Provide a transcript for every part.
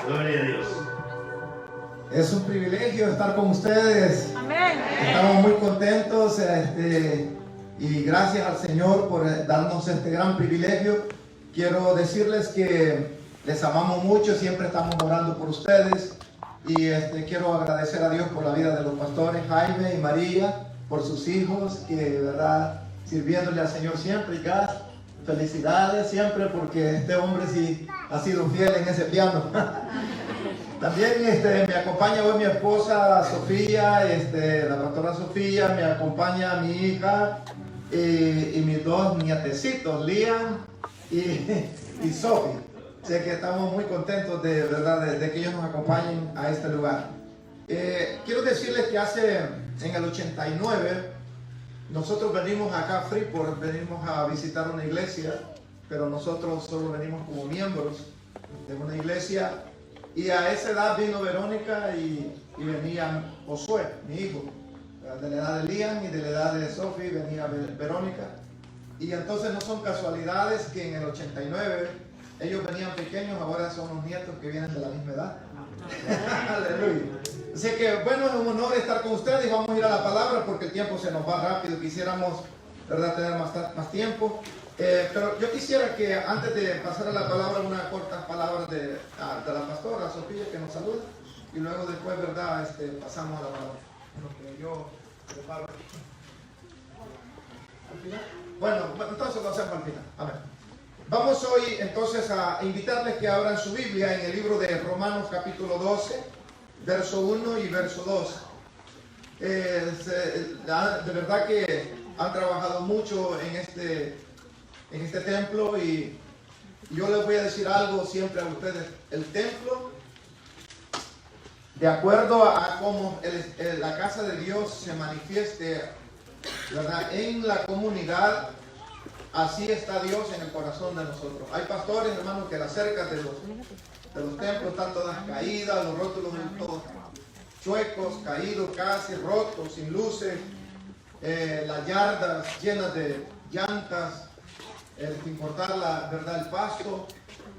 Gloria a Dios. Es un privilegio estar con ustedes. Amén. Estamos muy contentos y gracias al Señor por darnos este gran privilegio. Quiero decirles que les amamos mucho, siempre estamos orando por ustedes y quiero agradecer a Dios por la vida de los pastores Jaime y María, por sus hijos, que de verdad sirviéndole al Señor siempre. Y Gas, felicidades siempre porque este hombre sí ha sido fiel en ese piano. También me acompaña hoy mi esposa Sofía, la pastora Sofía, me acompaña mi hija y mis dos nietecitos, Liam y Sofía. Sé que estamos muy contentos de verdad de que ellos nos acompañen a este lugar. Quiero decirles que en el 89 nosotros venimos acá a Freeport, venimos a visitar una iglesia, pero nosotros solo venimos como miembros de una iglesia. Y a esa edad vino Verónica y venía Josué, mi hijo. De la edad de Liam y de la edad de Sophie venía Verónica. Y entonces no son casualidades que en el 89 ellos venían pequeños, ahora son los nietos que vienen de la misma edad. Aleluya. Así que bueno, es un honor estar con ustedes y vamos a ir a la palabra porque el tiempo se nos va rápido. Quisiéramos, ¿verdad?, tener más tiempo. Pero yo quisiera que antes de pasar a la palabra, una corta palabra de la pastora Sofía que nos saluda y luego después, ¿verdad?, pasamos a la palabra. Lo que yo preparo aquí. ¿Al final? Bueno, entonces lo hacemos al final. Amén. Vamos hoy entonces a invitarles que abran su Biblia en el libro de Romanos capítulo 12, verso 1 y verso 2. De verdad que han trabajado mucho en este templo y yo les voy a decir algo siempre a ustedes. El templo, de acuerdo a cómo la casa de Dios se manifieste, ¿verdad?, en la comunidad, así está Dios en el corazón de nosotros. Hay pastores, hermanos, que las cercas de los templos están todas caídas, los rótulos están todos chuecos, caídos, casi rotos, sin luces, las yardas llenas de llantas, sin cortar ¿verdad?, el pasto.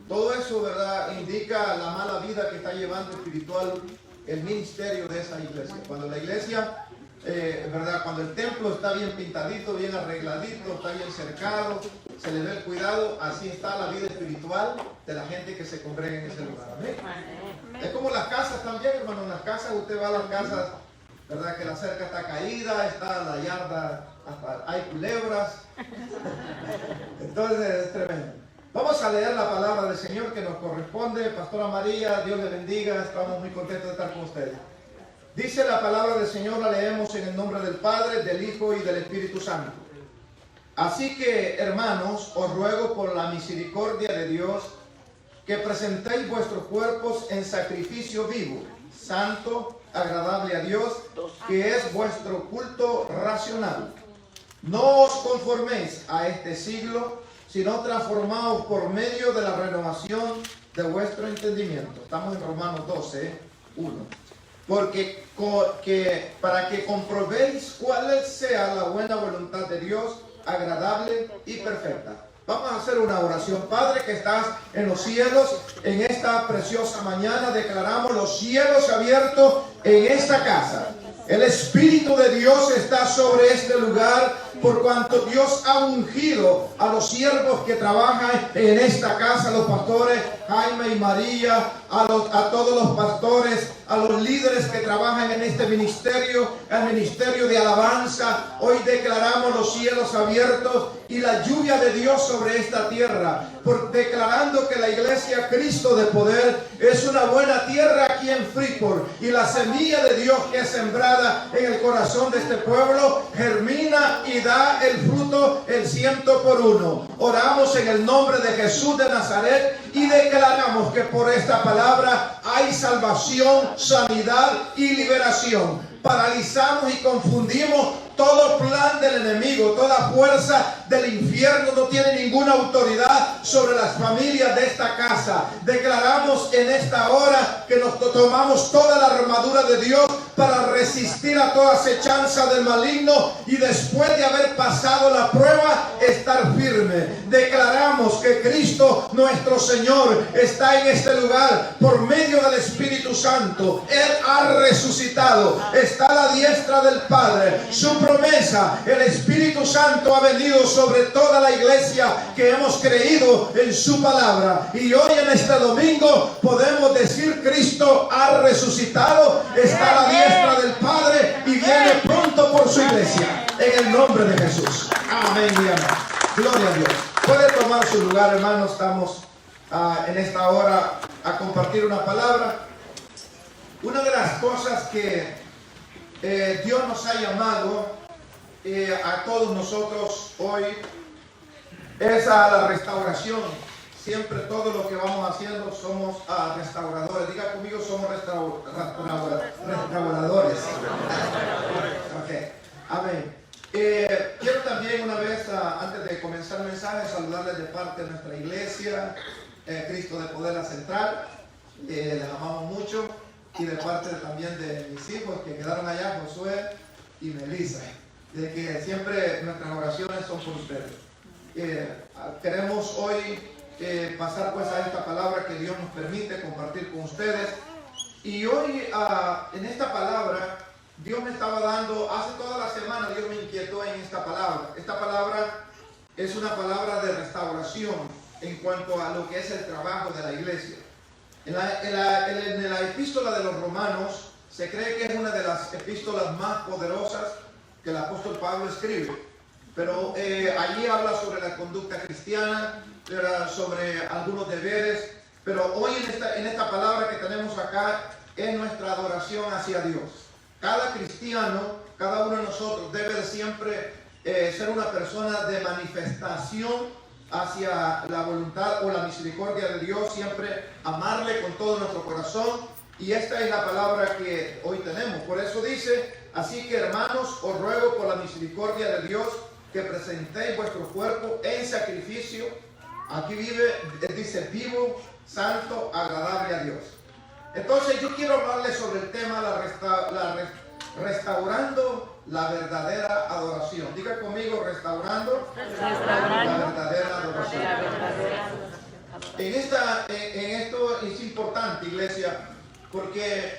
Todo eso, ¿verdad?, indica la mala vida que está llevando espiritual el ministerio de esa iglesia. Cuando la iglesia, ¿verdad?, cuando el templo está bien pintadito, bien arregladito, está bien cercado, se le ve el cuidado, así está la vida espiritual de la gente que se congrega en ese lugar. ¿Amén? Es como las casas también, hermano. En las casas, usted va a las casas, ¿verdad?, que la cerca está caída, está la yarda, hasta hay culebras. Entonces es tremendo. Vamos a leer la palabra del Señor que nos corresponde. Pastora María, Dios le bendiga, estamos muy contentos de estar con ustedes. Dice la palabra del Señor, la leemos en el nombre del Padre, del Hijo y del Espíritu Santo. Así que, hermanos, os ruego por la misericordia de Dios que presentéis vuestros cuerpos en sacrificio vivo, santo, agradable a Dios, que es vuestro culto racional. No os conforméis a este siglo, sino transformaos por medio de la renovación de vuestro entendimiento. Estamos en Romanos 12, 1. Porque para que comprobéis cuál sea la buena voluntad de Dios, agradable y perfecta. Vamos a hacer una oración. Padre que estás en los cielos, en esta preciosa mañana declaramos los cielos abiertos en esta casa. El Espíritu de Dios está sobre este lugar, por cuanto Dios ha ungido a los siervos que trabajan en esta casa, los pastores Jaime y María, a todos los pastores, a los líderes que trabajan en este ministerio, el ministerio de alabanza. Hoy declaramos los cielos abiertos y la lluvia de Dios sobre esta tierra, declarando que la iglesia Cristo de Poder es una buena tierra aquí en Freeport, y la semilla de Dios que es sembrada en el corazón de este pueblo germina y da el fruto el 100%. Oramos en el nombre de Jesús de Nazaret y declaramos que por esta palabra hay salvación, sanidad y liberación. Paralizamos y confundimos todo plan del enemigo, toda fuerza del infierno no tiene ninguna autoridad sobre las familias de esta casa. Declaramos en esta hora que nos tomamos toda la armadura de Dios para resistir a toda acechanza del maligno y después de haber pasado la prueba, estar firme. Declaramos que Cristo nuestro Señor está en este lugar por medio del Espíritu Santo. Él ha resucitado, está a la diestra del Padre. Su promesa, el Espíritu Santo ha venido sobre toda la iglesia que hemos creído en su palabra. Y hoy en este domingo podemos decir: Cristo ha resucitado, está a la diestra del Padre y viene pronto por su iglesia. En el nombre de Jesús. Amén y amén. Gloria a Dios. Puede tomar su lugar, hermano. Estamos en esta hora a compartir una palabra. Una de las cosas que Dios nos ha llamado a todos nosotros hoy es a la restauración. Siempre todo lo que vamos haciendo somos restauradores. Diga conmigo, somos restauradores. Okay. Amén. Quiero también una vez, antes de comenzar el mensaje, saludarles de parte de nuestra iglesia, Cristo de Poder La Central. Les amamos mucho. Y de parte también de mis hijos que quedaron allá, Josué y Melissa. De que siempre nuestras oraciones son por ustedes. Queremos hoy pasar pues a esta palabra que Dios nos permite compartir con ustedes. Y hoy en esta palabra Dios me estaba dando, hace toda la semana Dios me inquietó en esta palabra. Esta palabra es una palabra de restauración en cuanto a lo que es el trabajo de la iglesia. En la epístola de los Romanos se cree que es una de las epístolas más poderosas que el apóstol Pablo escribe. Pero allí habla sobre la conducta cristiana, sobre algunos deberes. Pero hoy en esta palabra que tenemos acá es nuestra adoración hacia Dios. Cada cristiano, cada uno de nosotros debe de siempre ser una persona de manifestación hacia la voluntad o la misericordia de Dios, siempre amarle con todo nuestro corazón. Y esta es la palabra que hoy tenemos. Por eso dice: así que, hermanos, os ruego por la misericordia de Dios que presentéis vuestro cuerpo en sacrificio. Aquí dice vivo, santo, agradable a Dios. Entonces yo quiero hablarles sobre el tema restaurando la verdadera adoración. Diga conmigo: restaurando la verdadera adoración. En esto es importante, iglesia, porque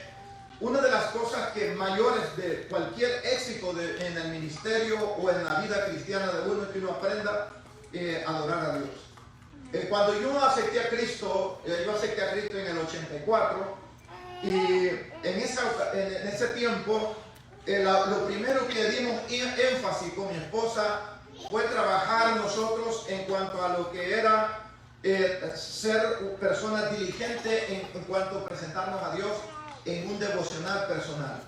una de las cosas que mayores de cualquier éxito en el ministerio o en la vida cristiana de uno es que uno aprenda a adorar a Dios. Cuando yo acepté a Cristo en el 84, y en ese tiempo lo primero que dimos énfasis con mi esposa fue trabajar nosotros en cuanto a lo que era ser personas diligentes en cuanto a presentarnos a Dios en un devocional personal.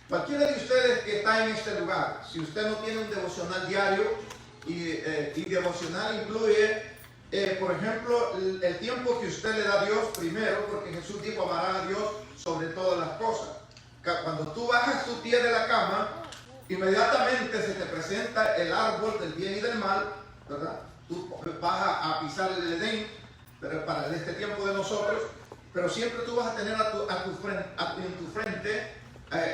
Cualquiera de ustedes que está en este lugar, si usted no tiene un devocional diario, y devocional incluye, por ejemplo, el tiempo que usted le da a Dios primero, porque Jesús dijo: amarás a Dios sobre todas las cosas. Cuando tú bajas tu pie de la cama, inmediatamente se te presenta el árbol del bien y del mal, ¿verdad? Tú vas a pisar el Edén, pero para este tiempo de nosotros, pero siempre tú vas a tener en tu frente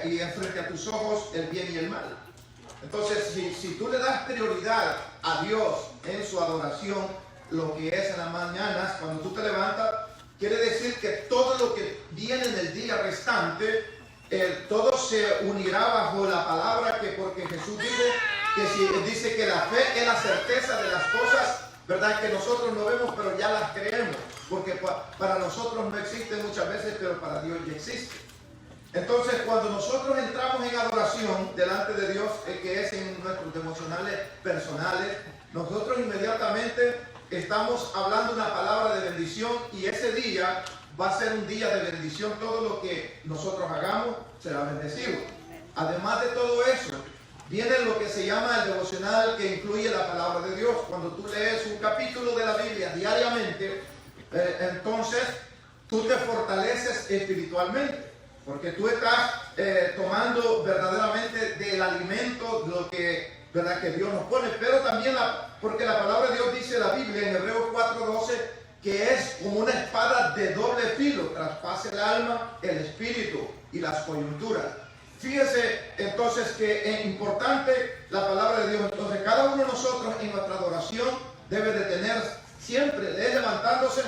y enfrente a tus ojos el bien y el mal. Entonces, si tú le das prioridad a Dios en su adoración, lo que es en las mañanas, cuando tú te levantas, quiere decir que todo lo que viene en el día restante, todo se unirá bajo la palabra, porque Jesús dice que la fe es la certeza de las cosas, ¿verdad?, que nosotros no vemos, pero ya las creemos, porque para nosotros no existe muchas veces, pero para Dios ya existe. Entonces, cuando nosotros entramos en adoración delante de Dios, que es en nuestros devocionales personales, nosotros inmediatamente estamos hablando una palabra de bendición, y ese día va a ser un día de bendición. Todo lo que nosotros hagamos será bendecido. Además de todo eso, viene lo que se llama el devocional, que incluye la palabra de Dios. Cuando tú lees un capítulo de la Biblia diariamente, entonces tú te fortaleces espiritualmente, porque tú estás tomando verdaderamente del alimento, lo que, ¿verdad?, que Dios nos pone. Pero también porque la palabra de Dios dice, la Biblia en Hebreos 4:12, que es como una espada de doble filo, traspasa el alma, el espíritu y las coyunturas. fíjese entonces que es importante la palabra de Dios. Entonces cada uno de nosotros en nuestra adoración debe de tener siempre, de levantándose,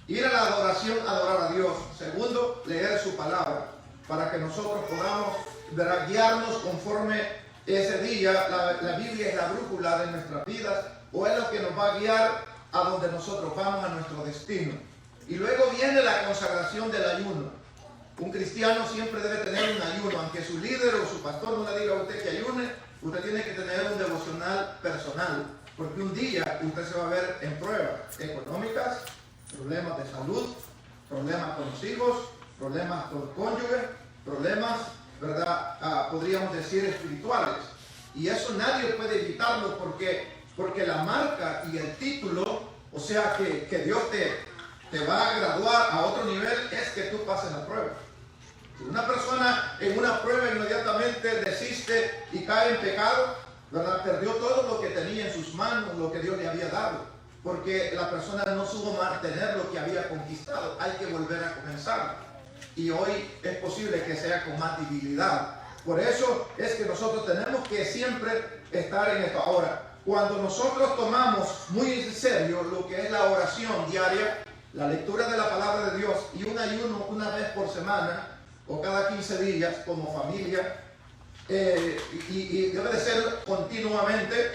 ir a la adoración, adorar a Dios. Segundo, leer su palabra, para que nosotros podamos guiarnos conforme ese día. La Biblia es la brújula de nuestras vidas, o es lo que nos va a guiar a donde nosotros vamos, a nuestro destino. Y luego viene la consagración del ayuno. Un cristiano siempre debe tener un ayuno, aunque su líder o su pastor no le diga a usted que ayune, usted tiene que tener un devocional personal, porque un día usted se va a ver en pruebas económicas, problemas de salud, problemas con los hijos, problemas con el cónyuge, problemas, ¿verdad? Podríamos decir espirituales. Y eso nadie puede evitarlo porque la marca y el título, o sea que Dios te va a graduar a otro nivel, es que tú pases la prueba. Si una persona en una prueba inmediatamente desiste y cae en pecado, ¿verdad? Perdió todo lo que tenía en sus manos, lo que Dios le había dado, porque la persona no supo mantener lo que había conquistado. Hay que volver a comenzar, y hoy es posible que sea con más debilidad. Por eso es que nosotros tenemos que siempre estar en esto. Ahora, cuando nosotros tomamos muy en serio lo que es la oración diaria, la lectura de la palabra de Dios y un ayuno una vez por semana o cada 15 días como familia, y debe de ser continuamente,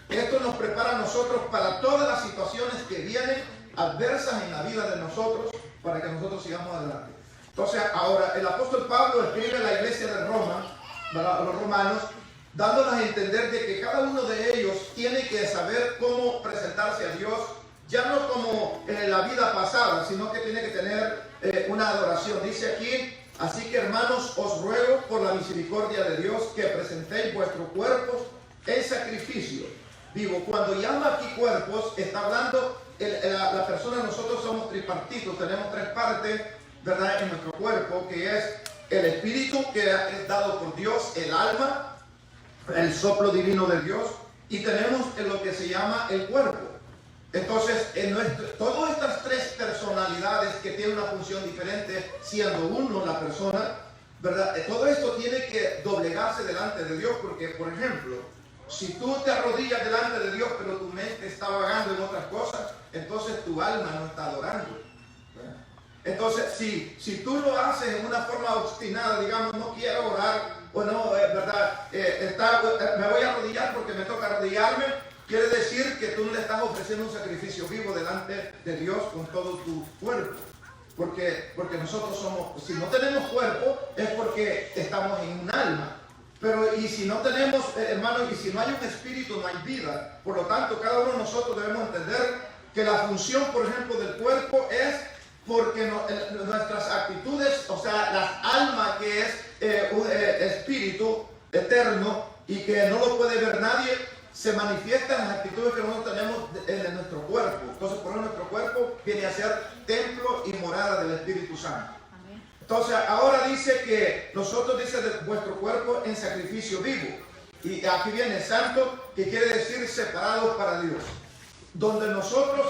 esto nos prepara a nosotros para todas las situaciones que vienen adversas en la vida de nosotros, para que nosotros sigamos adelante. Entonces, ahora el apóstol Pablo escribe a la iglesia de Roma, a los romanos, dándonos a entender de que cada uno de ellos tiene que saber cómo presentarse a Dios, ya no como en la vida pasada, sino que tiene que tener una adoración. Dice aquí: así que, hermanos, os ruego por la misericordia de Dios que presentéis vuestros cuerpos en sacrificio vivo. Cuando llama aquí cuerpos, está hablando la persona. Nosotros somos tripartitos, tenemos tres partes, ¿verdad?, en nuestro cuerpo, que es el espíritu, que es dado por Dios, el alma, el soplo divino de Dios, y tenemos lo que se llama el cuerpo. Entonces, todas estas tres personalidades que tienen una función diferente, siendo uno la persona, ¿verdad? Todo esto tiene que doblegarse delante de Dios, porque, por ejemplo, si tú te arrodillas delante de Dios, pero tu mente está vagando en otras cosas, entonces tu alma no está adorando, ¿verdad? Entonces, si tú lo haces en una forma obstinada, digamos, no quiero orar, o no, ¿verdad? Me voy a arrodillar porque me toca arrodillarme, quiere decir que tú no le estás ofreciendo un sacrificio vivo delante de Dios con todo tu cuerpo. Porque nosotros somos, si no tenemos cuerpo, es porque estamos en un alma. Pero y si no tenemos, hermanos, y si no hay un espíritu, no hay vida. Por lo tanto, cada uno de nosotros debemos entender que la función, por ejemplo, del cuerpo es porque nuestras actitudes, o sea, las almas, que es un espíritu eterno y que no lo puede ver nadie, se manifiestan las actitudes que nosotros tenemos en nuestro cuerpo. Entonces, por eso nuestro cuerpo viene a ser templo y morada del Espíritu Santo. Amén. Entonces, ahora dice que nosotros, dice, de vuestro cuerpo en sacrificio vivo. Y aquí viene santo, que quiere decir separados para Dios. Donde nosotros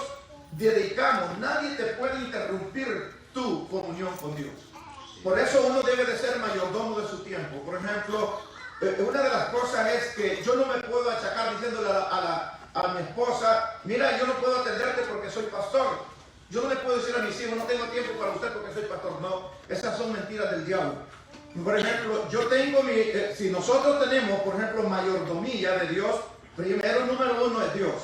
dedicamos, nadie te puede interrumpir tu comunión con Dios. Por eso uno debe de ser mayordomo de su tiempo. Por ejemplo, una de las cosas es que yo no me puedo achacar diciéndole a mi esposa: mira, yo no puedo atenderte porque soy pastor. Yo no le puedo decir a mis hijos: no tengo tiempo para usted porque soy pastor. No, esas son mentiras del diablo. Por ejemplo, yo tengo si nosotros tenemos, por ejemplo, mayordomía de Dios, primero, número uno, es Dios.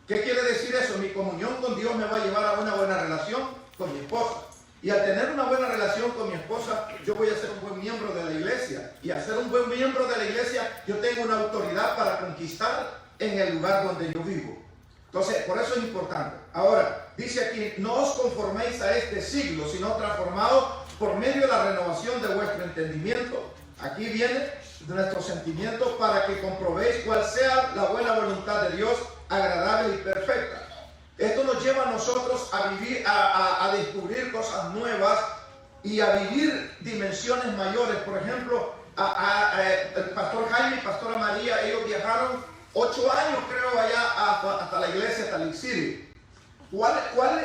¿Qué quiere decir eso? Mi comunión con Dios me va a llevar a una buena relación con mi esposa. Y al tener una buena relación con mi esposa, yo voy a ser un buen miembro de la iglesia. Y al ser un buen miembro de la iglesia, yo tengo una autoridad para conquistar en el lugar donde yo vivo. Entonces, por eso es importante. Ahora, dice aquí: no os conforméis a este siglo, sino transformados por medio de la renovación de vuestro entendimiento. Aquí viene de nuestros sentimientos, para que comprobéis cuál sea la buena voluntad de Dios, agradable y perfecta. Esto nos lleva a nosotros a vivir, a descubrir cosas nuevas y a vivir dimensiones mayores. Por ejemplo, el pastor Jaime y pastora María, ellos viajaron 8 años, creo, allá hasta la iglesia, hasta Lake City.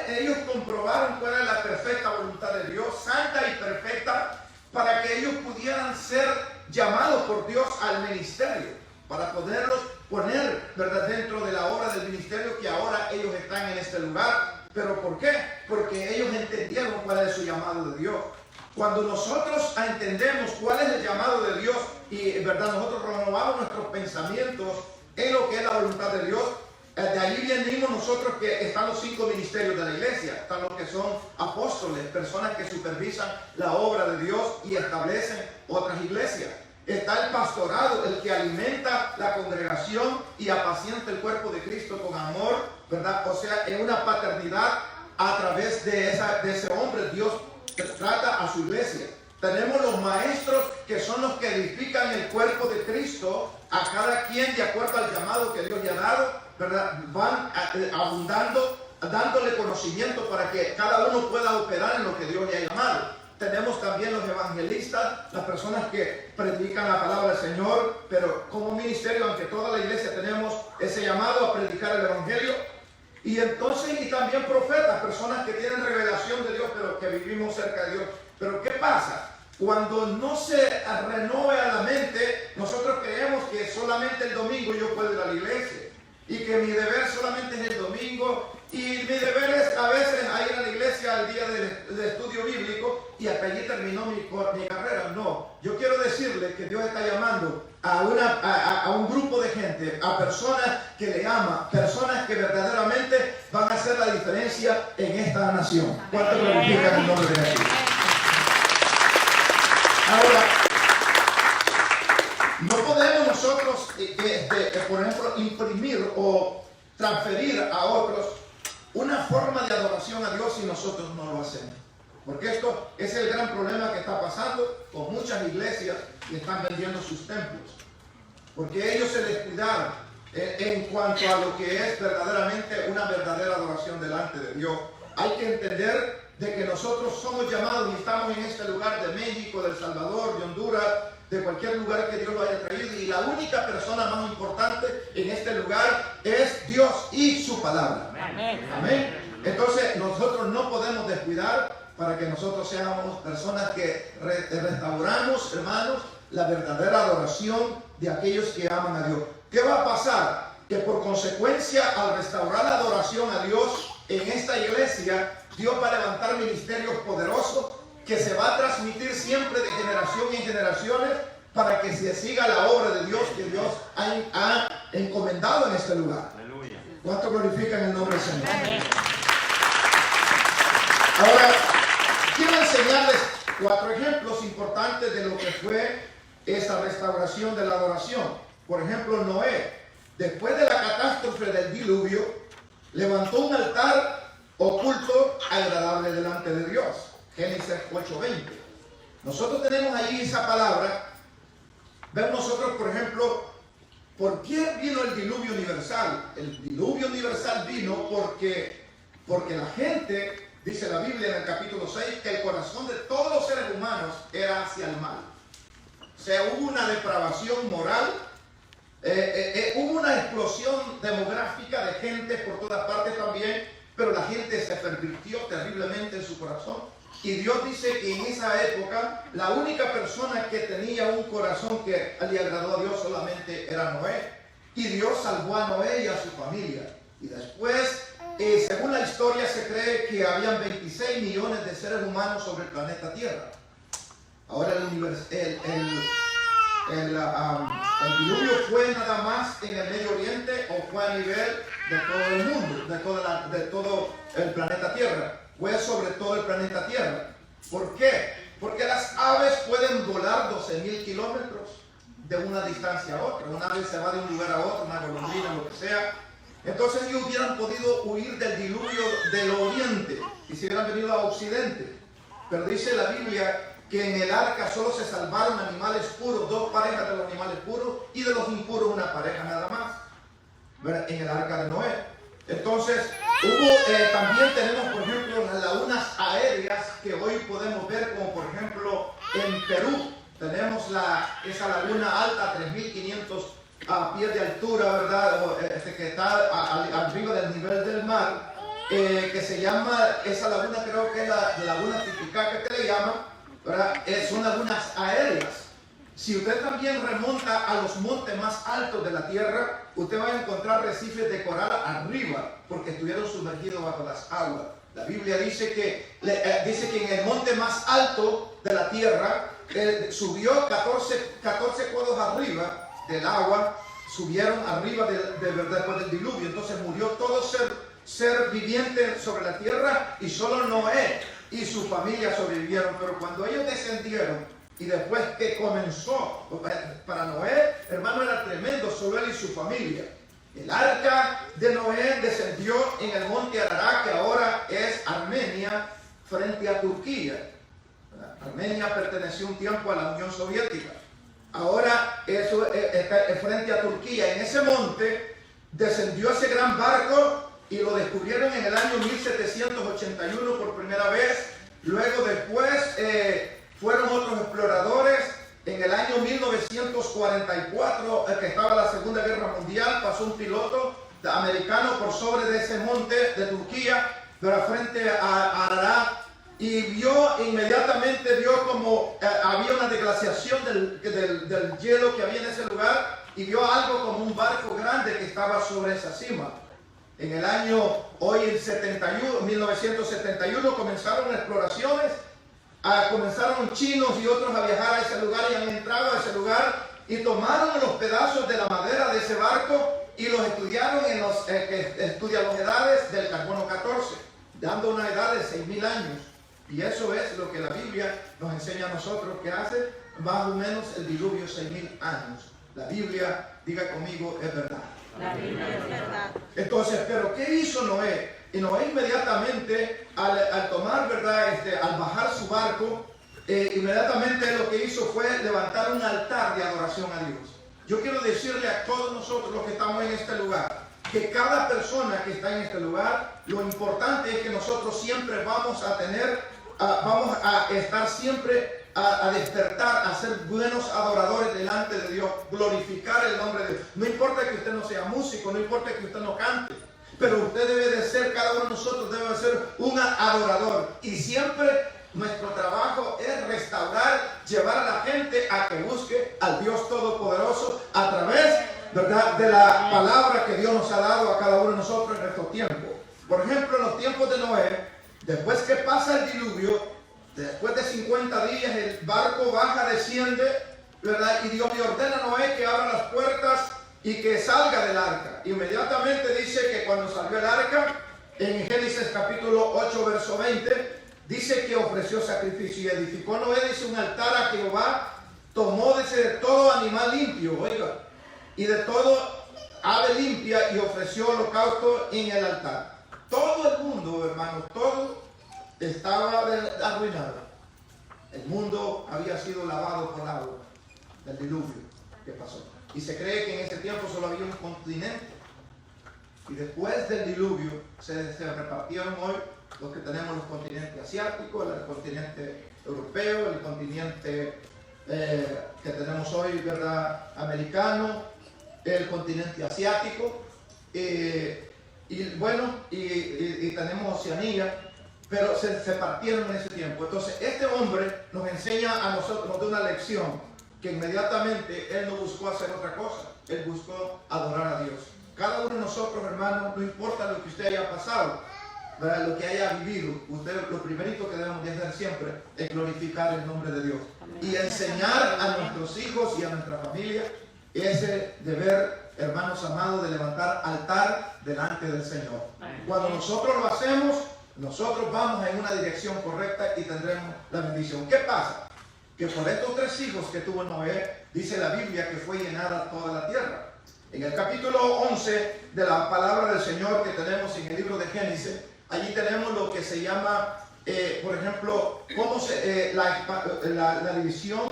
Ellos comprobaron cuál era la perfecta voluntad de Dios, santa y perfecta, para que ellos pudieran ser llamados por Dios al ministerio, para poderlos poner, ¿verdad?, dentro de la obra del ministerio, que ahora ellos están en este lugar. ¿Pero por qué? Porque ellos entendieron cuál es su llamado de Dios. Cuando nosotros entendemos cuál es el llamado de Dios y, ¿verdad?, nosotros renovamos nuestros pensamientos en lo que es la voluntad de Dios, de ahí venimos nosotros, que están los 5 ministerios de la iglesia. Están los que son apóstoles, personas que supervisan la obra de Dios y establecen otras iglesias. Está el pastorado, el que alimenta la congregación y apacienta el cuerpo de Cristo con amor, ¿verdad? O sea, en una paternidad a través de ese hombre, Dios trata a su iglesia. Tenemos los maestros, que son los que edifican el cuerpo de Cristo, a cada quien de acuerdo al llamado que Dios le ha dado, ¿verdad? Van abundando, dándole conocimiento para que cada uno pueda operar en lo que Dios le ha llamado. Tenemos también los evangelistas, las personas que predican la palabra del Señor, pero como ministerio, aunque toda la iglesia tenemos ese llamado a predicar el evangelio. Y entonces, y también profetas, personas que tienen revelación de Dios, pero que vivimos cerca de Dios. Pero ¿qué pasa? Cuando no se renove a la mente, nosotros creemos que solamente el domingo yo puedo ir a la iglesia, y que mi deber solamente es el domingo, y mi deber es a veces a ir a la iglesia al día de estudio bíblico, y hasta allí terminó mi carrera. No, yo quiero decirle que Dios está llamando a un grupo de gente, a personas que le aman, personas que verdaderamente van a hacer la diferencia en esta nación. ¿Cuánto glorifican el nombre de Jesús? Ahora, no podemos nosotros, por ejemplo, imprimir o transferir a otros una forma de adoración a Dios si nosotros no lo hacemos. Porque esto es el gran problema que está pasando con muchas iglesias que están vendiendo sus templos. Porque ellos se descuidaron en cuanto a lo que es verdaderamente una verdadera adoración delante de Dios. Hay que entender de que nosotros somos llamados y estamos en este lugar de México, de El Salvador, de Honduras, de cualquier lugar que Dios lo haya traído, y la única persona más importante en este lugar es Dios y su palabra. Amén. Amén. Entonces nosotros no podemos descuidar, para que nosotros seamos personas que restauramos, hermanos, la verdadera adoración de aquellos que aman a Dios. ¿Qué va a pasar? Que por consecuencia, al restaurar la adoración a Dios en esta iglesia, Dios va a levantar ministerios poderosos que se va a transmitir siempre de generación en generaciones, para que se siga la obra de Dios que Dios ha encomendado en este lugar. Aleluya. ¿Cuánto glorifican el nombre del Señor? Ahora, quiero enseñarles 4 ejemplos importantes de lo que fue esa restauración de la adoración. Por ejemplo, Noé, después de la catástrofe del diluvio, levantó un altar oculto agradable delante de Dios. Génesis 8:20. Nosotros tenemos ahí esa palabra. Vemos nosotros, por ejemplo, ¿por qué vino el diluvio universal? El diluvio universal vino porque la gente, dice la Biblia en el capítulo 6, que el corazón de todos los seres humanos era hacia el mal. O sea, hubo una depravación moral, hubo una explosión demográfica de gente por todas partes también, pero la gente se pervirtió terriblemente en su corazón. Y Dios dice que en esa época la única persona que tenía un corazón que le agradó a Dios solamente era Noé. Y Dios salvó a Noé y a su familia. Y después, según la historia, se cree que habían 26 millones de seres humanos sobre el planeta Tierra. Ahora el diluvio fue nada más en el Medio Oriente, o fue a nivel de todo el mundo, de todo el planeta Tierra. Fue sobre todo el planeta Tierra. ¿Por qué? Porque las aves pueden volar 12,000 kilómetros de una distancia a otra. Una ave se va de un lugar a otro, una golondrina, lo que sea. Entonces ellos hubieran podido huir del diluvio del oriente y se hubieran venido a occidente. Pero dice la Biblia que en el arca solo se salvaron animales puros, 2 parejas de los animales puros, y de los impuros una pareja nada más, en el arca de Noé. Entonces, también tenemos, por ejemplo, las lagunas aéreas que hoy podemos ver, como por ejemplo en Perú. Tenemos esa laguna alta, 3.500 pies de altura, ¿verdad? Que está arriba del nivel del mar, que se llama, esa laguna creo que es la laguna Titicaca que le llaman, ¿verdad? Son lagunas aéreas. Si usted también remonta a los montes más altos de la tierra, usted va a encontrar arrecifes de coral arriba, porque estuvieron sumergidos bajo las aguas. La Biblia dice que en el monte más alto de la tierra, subió 14 codos arriba del agua, subieron arriba después del diluvio. Entonces murió todo ser viviente sobre la tierra, y solo Noé y su familia sobrevivieron. Pero cuando ellos descendieron, y después que comenzó, para Noé, hermano, era tremendo, solo él y su familia. El arca de Noé descendió en el monte Ararat, que ahora es Armenia, frente a Turquía. Armenia perteneció un tiempo a la Unión Soviética. Ahora eso está frente a Turquía. En ese monte descendió ese gran barco y lo descubrieron en el año 1781 por primera vez. Luego después fueron otros exploradores. En el año 1944, que estaba la Segunda Guerra Mundial, pasó un piloto americano por sobre de ese monte de Turquía, pero frente a Ararat, y inmediatamente vio como había una desglaciación del hielo que había en ese lugar, y vio algo como un barco grande que estaba sobre esa cima. En el año, 1971, comenzaron exploraciones. Comenzaron chinos y otros a viajar a ese lugar, y han entrado a ese lugar y tomaron los pedazos de la madera de ese barco y los estudiaron en los que estudian las edades del carbono 14, dando una edad de 6.000 años. Y eso es lo que la Biblia nos enseña a nosotros, que hace más o menos el diluvio 6.000 años. La Biblia, diga conmigo, es verdad. La Biblia es verdad. Entonces, ¿pero qué hizo Noé? Y Noé inmediatamente, al tomar, ¿verdad? Al bajar su barco, inmediatamente lo que hizo fue levantar un altar de adoración a Dios. Yo quiero decirle a todos nosotros los que estamos en este lugar, que cada persona que está en este lugar, lo importante es que nosotros siempre vamos a estar siempre a despertar, a ser buenos adoradores delante de Dios, glorificar el nombre de Dios. No importa que usted no sea músico, no importa que usted no cante, pero usted debe de ser, cada uno de nosotros debe de ser un adorador. Y siempre nuestro trabajo es restaurar, llevar a la gente a que busque al Dios Todopoderoso a través, ¿verdad?, de la palabra que Dios nos ha dado a cada uno de nosotros en nuestro tiempo. Por ejemplo, en los tiempos de Noé, después que pasa el diluvio, después de 50 días, el barco baja, desciende, ¿verdad? Y Dios le ordena a Noé que abra las puertas y que salga del arca. Inmediatamente dice que cuando salió el arca, en Génesis capítulo 8, verso 20, dice que ofreció sacrificio y edificó Noé, dice, un altar a Jehová, tomó de todo animal limpio, oiga, y de todo ave limpia, y ofreció holocausto en el altar. Todo el mundo, hermanos, todo estaba arruinado. El mundo había sido lavado por agua del diluvio que pasó. Y se cree que en ese tiempo solo había un continente. Y después del diluvio se repartieron hoy los que tenemos los continentes asiáticos, el continente europeo, el continente que tenemos hoy, ¿verdad?, americano, el continente asiático, y bueno, y tenemos Oceanía, pero se partieron en ese tiempo. Entonces este hombre nos enseña a nosotros, nos da una lección, que inmediatamente él no buscó hacer otra cosa, él buscó adorar a Dios. Cada uno de nosotros, hermanos, no importa lo que usted haya pasado, ¿verdad?, lo que haya vivido, usted lo primerito que debemos de hacer siempre es glorificar el nombre de Dios. Amén. Y enseñar a nuestros hijos y a nuestra familia ese deber, hermanos amados, de levantar altar delante del Señor. Amén. Cuando nosotros lo hacemos, nosotros vamos en una dirección correcta y tendremos la bendición. ¿Qué pasa? Que por estos 3 hijos que tuvo Noé, dice la Biblia que fue llenada toda la tierra. En el capítulo 11 de la palabra del Señor que tenemos en el libro de Génesis, allí tenemos lo que se llama, por ejemplo, cómo la división,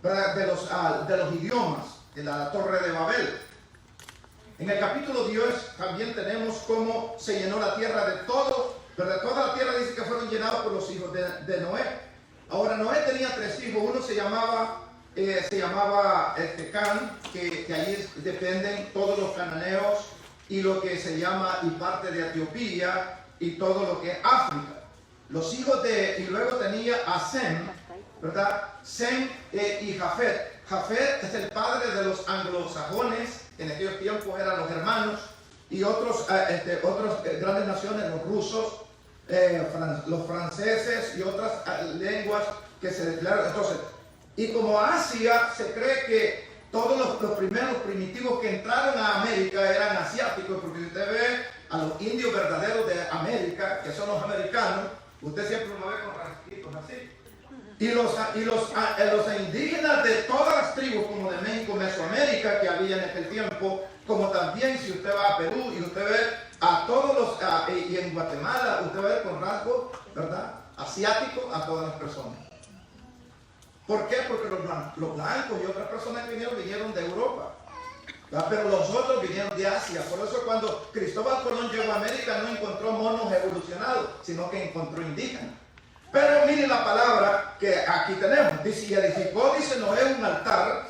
¿verdad?, de los idiomas de la Torre de Babel. En el capítulo 10 también tenemos cómo se llenó la tierra de todo, ¿verdad? Toda la tierra dice que fueron llenados por los hijos de Noé. Ahora, Noé tenía 3 hijos. Uno se llamaba Can, que allí dependen todos los cananeos y lo que se llama, y parte de Etiopía y todo lo que es África. Los hijos y luego tenía a Sem, ¿verdad? Sem y Jafet. Jafet es el padre de los anglosajones, en aquellos tiempos eran los hermanos, y otras grandes naciones, los rusos, los franceses y otras lenguas que se declaran. Entonces, y como Asia, se cree que todos los primeros primitivos que entraron a América eran asiáticos, porque si usted ve a los indios verdaderos de América, que son los americanos, usted siempre lo ve con rasquitos así. Y los indígenas de todas las tribus, como de México, Mesoamérica, que había en aquel tiempo, como también si usted va a Perú y usted ve a todos y en Guatemala, usted ve con rasgos, ¿verdad?, asiáticos a todas las personas. ¿Por qué? Porque los blancos y otras personas que vinieron de Europa, ¿verdad? Pero los otros vinieron de Asia. Por eso cuando Cristóbal Colón llegó a América no encontró monos evolucionados, sino que encontró indígenas. Pero miren la palabra que aquí tenemos. Dice, y edificó, dice Noé, un altar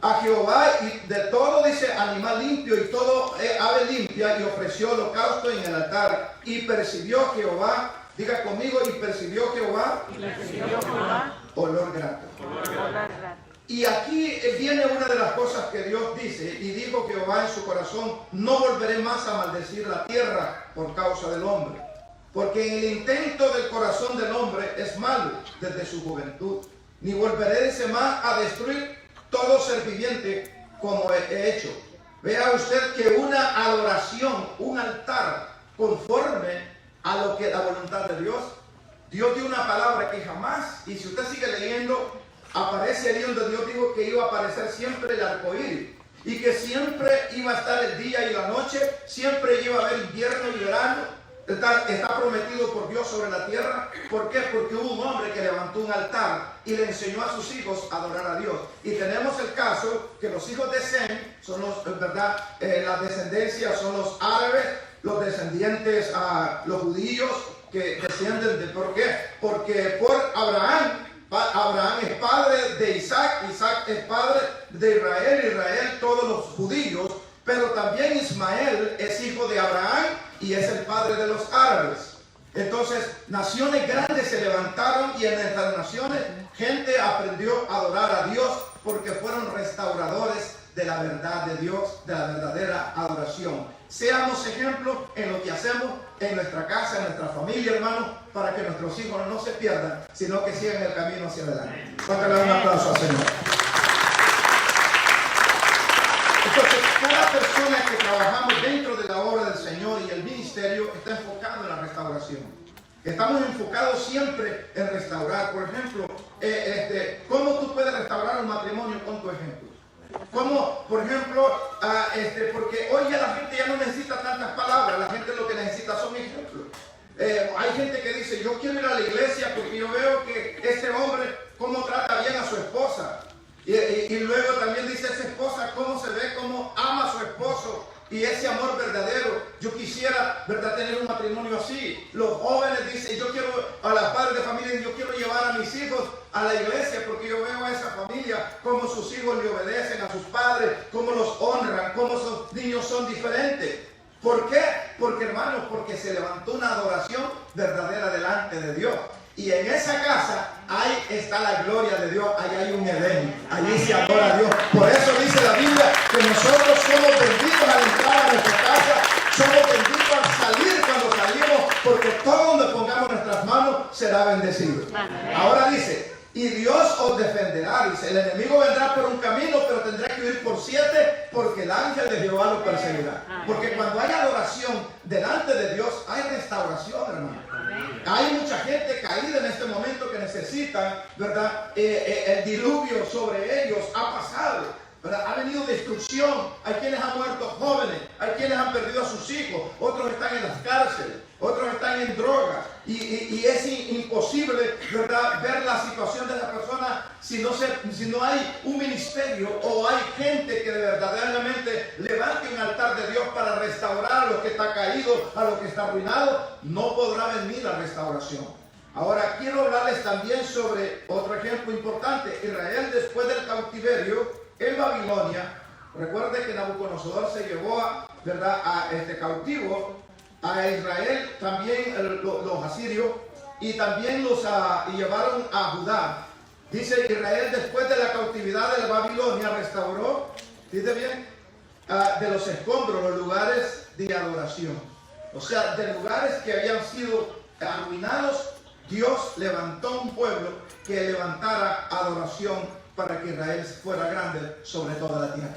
a Jehová, y de todo, dice, animal limpio y todo ave limpia, y ofreció holocausto en el altar. Y percibió Jehová, diga conmigo, y percibió Jehová, olor grato. Y aquí viene una de las cosas que Dios dice, y dijo Jehová en su corazón, no volveré más a maldecir la tierra por causa del hombre, porque en el intento del corazón del hombre es malo desde su juventud, ni volveré, dice, más a destruir todo ser viviente como he hecho. Vea usted que una adoración, un altar conforme a lo que la voluntad de Dios, Dios dio una palabra que jamás, y si usted sigue leyendo, aparece ahí donde Dios dijo que iba a aparecer siempre el arco iris, y que siempre iba a estar el día y la noche, siempre iba a haber invierno y verano. Está prometido por Dios sobre la tierra. ¿Por qué? Porque hubo un hombre que levantó un altar y le enseñó a sus hijos a adorar a Dios. Y tenemos el caso que los hijos de Sem son los, ¿verdad? La descendencia son los árabes, los descendientes los judíos que descienden de. ¿Por qué? Porque por Abraham es padre de Isaac, Isaac es padre de Israel, Israel todos los judíos, pero también Ismael es hijo de Abraham y es el padre de los árabes. Entonces, naciones grandes se levantaron, y en estas naciones gente aprendió a adorar a Dios porque fueron restauradores de la verdad de Dios, de la verdadera adoración. Seamos ejemplos en lo que hacemos en nuestra casa, en nuestra familia, hermanos, para que nuestros hijos no se pierdan, sino que sigan el camino hacia adelante. Póngale un aplauso al Señor. Entonces, cada persona que trabajamos dentro de la obra del Señor y el ministerio está enfocado en la restauración. Estamos enfocados siempre en restaurar. Por ejemplo, ¿cómo tú puedes restaurar un matrimonio con tu ejemplo? ¿Cómo, por ejemplo, porque hoy ya la gente ya no necesita tantas palabras, la gente lo que necesita son ejemplos. Hay gente que dice, yo quiero ir a la iglesia porque yo veo que ese hombre cómo trata bien a su esposa. Y luego también dice esa esposa cómo se ve, cómo ama a su esposo, y ese amor verdadero. Yo quisiera, ¿verdad?, tener un matrimonio así. Los jóvenes dicen, yo quiero, a las padres de familia, yo quiero llevar a mis hijos a la iglesia porque yo veo a esa familia, cómo sus hijos le obedecen a sus padres, cómo los honran, cómo esos niños son diferentes. ¿Por qué? Porque, hermanos, porque se levantó una adoración verdadera delante de Dios. Y en esa casa, ahí está la gloria de Dios, ahí hay un Edén, allí se adora a Dios. Por eso dice la Biblia que nosotros somos benditos al entrar a nuestra casa, somos benditos al salir cuando salimos, porque todo donde pongamos nuestras manos será bendecido. Ahora dice, y Dios os defenderá, dice, el enemigo vendrá por un camino, pero tendrá que huir por 7, porque el ángel de Jehová lo perseguirá. Porque cuando hay adoración delante de Dios, hay restauración, hermano. Hay mucha gente caída en este momento que necesita, ¿verdad? El diluvio sobre ellos ha pasado, ¿verdad? Ha venido destrucción. Hay quienes han muerto jóvenes, hay quienes han perdido a sus hijos, otros están en las cárceles, otros están en drogas, y es imposible, ¿verdad?, ver la situación de la persona si no hay un ministerio o hay gente que verdaderamente levante un altar de Dios para restaurar a lo que está caído, a lo que está arruinado. No podrá venir la restauración. Ahora quiero hablarles también sobre otro ejemplo importante. Israel, después del cautiverio en Babilonia, recuerde que Nabucodonosor se llevó a cautivo a Israel, también los asirios, y también y llevaron a Judá. Dice Israel después de la cautividad de la Babilonia restauró, dice bien, de los escombros los lugares de adoración. O sea, de lugares que habían sido arruinados, Dios levantó un pueblo que levantara adoración para que Israel fuera grande sobre toda la tierra.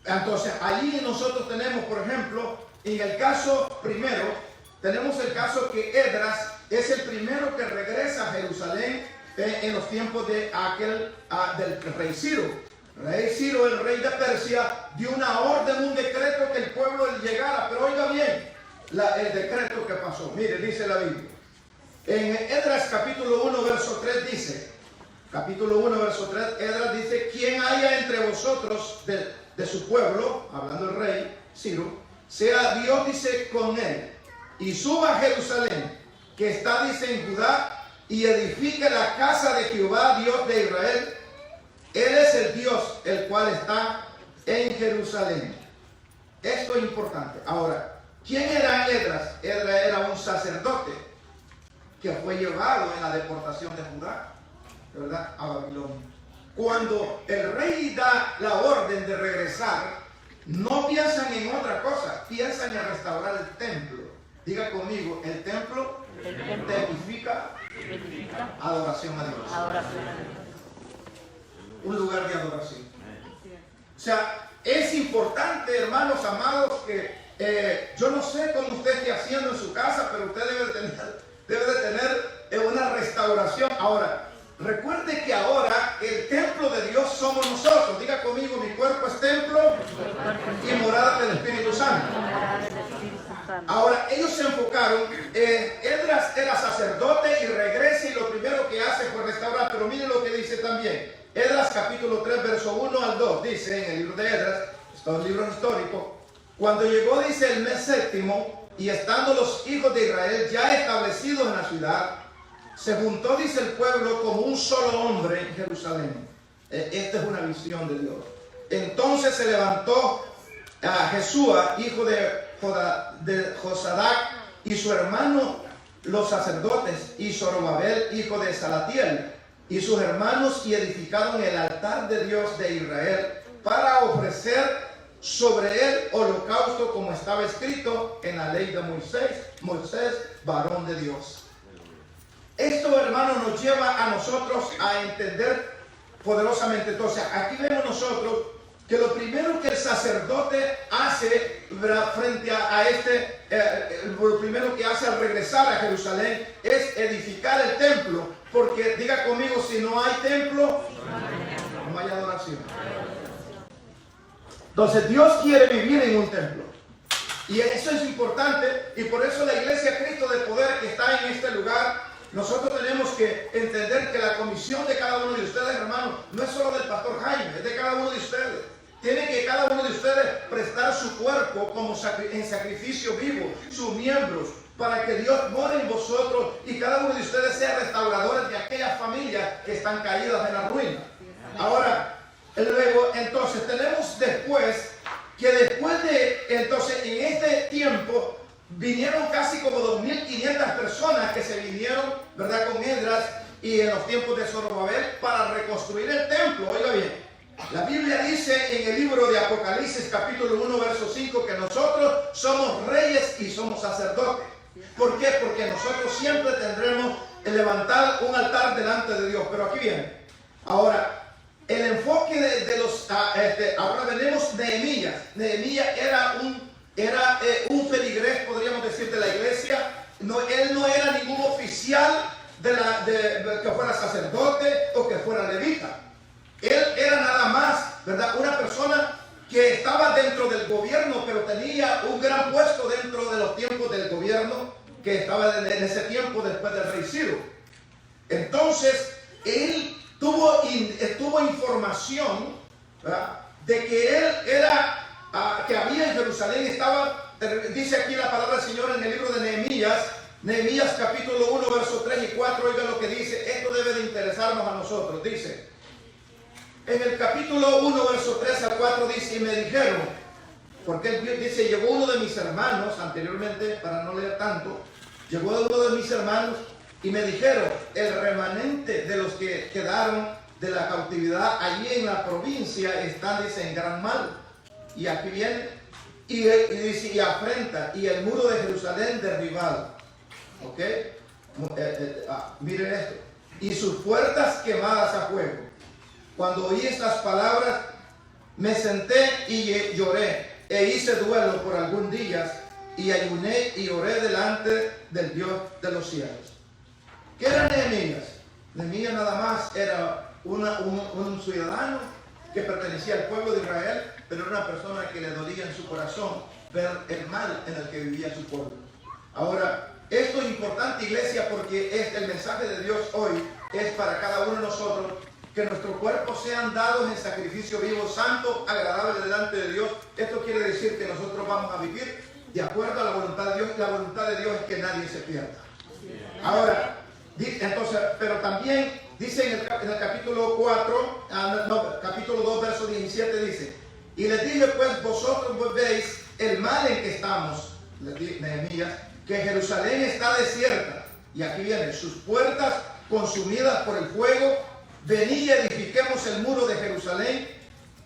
Entonces, allí nosotros tenemos, por ejemplo, en el caso primero, tenemos el caso que Esdras es el primero que regresa a Jerusalén en los tiempos de del rey Ciro. Rey Ciro, el rey de Persia, dio una orden, un decreto que el pueblo llegara. Pero oiga bien, el decreto que pasó. Mire, dice la Biblia. En Esdras capítulo 1, verso 3 dice, capítulo 1, verso 3, Esdras dice, quien haya entre vosotros de su pueblo, hablando el rey Ciro, sea Dios, dice, con él, y suba a Jerusalén, que está, dice, en Judá, y edifique la casa de Jehová, Dios de Israel. Él es el Dios, el cual está en Jerusalén. Esto es importante. Ahora, ¿quién era Esdras? Esdras era un sacerdote que fue llevado en la deportación de Judá, ¿verdad?, a Babilonia. Cuando el rey da la orden de regresar, no piensan en otra cosa, piensan en restaurar el templo. Diga conmigo, el templo edifica adoración a Dios. Un lugar de adoración. O sea, es importante, hermanos amados, que yo no sé cómo usted esté haciendo en su casa, pero usted debe de tener una restauración. Ahora, recuerde que ahora el templo de Dios somos nosotros. Diga conmigo, mi cuerpo es templo y morada del Espíritu Santo. Ahora, ellos se enfocaron, Esdras era sacerdote y regresa y lo primero que hace fue restaurar. Pero miren lo que dice también. Esdras capítulo 3, verso 1 al 2, dice en el libro de Esdras, es un libro histórico, cuando llegó, dice, el mes séptimo, y estando los hijos de Israel ya establecidos en la ciudad, se juntó, dice, el pueblo como un solo hombre en Jerusalén. Esta es una visión de Dios. Entonces se levantó a Jesúa, hijo de Josadac, y su hermano, los sacerdotes, y Zorobabel, hijo de Salatiel, y sus hermanos, y edificaron el altar de Dios de Israel para ofrecer sobre él holocausto, como estaba escrito en la ley de Moisés, varón de Dios. Esto, hermanos, nos lleva a nosotros a entender poderosamente. Entonces, aquí vemos nosotros que lo primero que el sacerdote hace frente a lo primero que hace al regresar a Jerusalén es edificar el templo, porque diga conmigo, si no hay templo, no hay adoración. Entonces Dios quiere vivir en un templo, y eso es importante, y por eso la Iglesia Cristo de Poder que está en este lugar, nosotros tenemos que entender que la comisión de cada uno de ustedes, hermanos, no es solo del pastor Jaime, es de cada uno de ustedes. Tiene que cada uno de ustedes prestar su cuerpo como en sacrificio vivo, sus miembros, para que Dios more en vosotros y cada uno de ustedes sea restauradores de aquellas familias que están caídas en la ruina. Ahora, luego, entonces, tenemos después, entonces, en este tiempo, vinieron casi como 2.500 personas que se vinieron, ¿verdad?, con Esdras y en los tiempos de Zorobabel para reconstruir el templo. Oiga bien. La Biblia dice en el libro de Apocalipsis capítulo 1 verso 5 que nosotros somos reyes y somos sacerdotes. ¿Por qué? Porque nosotros siempre tendremos que levantar un altar delante de Dios. Pero aquí viene. Ahora, el enfoque de los... ahora venimos Nehemías. Nehemías era un feligrés, podríamos decir, de la iglesia. Él no era ningún oficial que fuera sacerdote o que fuera levita. Él era nada más, ¿verdad?, una persona que estaba dentro del gobierno, pero tenía un gran puesto dentro de los tiempos del gobierno que estaba en ese tiempo después del rey Ciro. Entonces, él tuvo información, ¿verdad?, de que él era, que había en Jerusalén, dice aquí la palabra del Señor en el libro de Nehemías capítulo 1, versos 3 y 4, oiga lo que dice, esto debe de interesarnos a nosotros, dice... En el capítulo 1, verso 3 al 4 dice, y me dijeron, porque Dios dice, llegó uno de mis hermanos, anteriormente, para no leer tanto, llegó uno de mis hermanos Y me dijeron, el remanente de los que quedaron de la cautividad allí en la provincia están, dice, en gran mal. Y aquí viene, y dice, y afrenta, y el muro de Jerusalén derribado. ¿Ok? Miren esto. Y sus puertas quemadas a fuego. Cuando oí estas palabras, me senté y lloré, e hice duelo por algún día, y ayuné y oré delante del Dios de los cielos. ¿Qué era Nehemías? Nehemías nada más era un ciudadano que pertenecía al pueblo de Israel, pero era una persona que le dolía en su corazón ver el mal en el que vivía su pueblo. Ahora, esto es importante, iglesia, porque el mensaje de Dios hoy es para cada uno de nosotros, que nuestros cuerpos sean dados en sacrificio vivo, santo, agradable delante de Dios. Esto quiere decir que nosotros vamos a vivir de acuerdo a la voluntad de Dios, y la voluntad de Dios es que nadie se pierda. Ahora, entonces, pero también dice en el capítulo 4, capítulo 2, verso 17, dice, y les dije, pues vosotros veis el mal en que estamos, les dije Nehemías, que Jerusalén está desierta, y aquí viene, sus puertas consumidas por el fuego, venid y edifiquemos el muro de Jerusalén,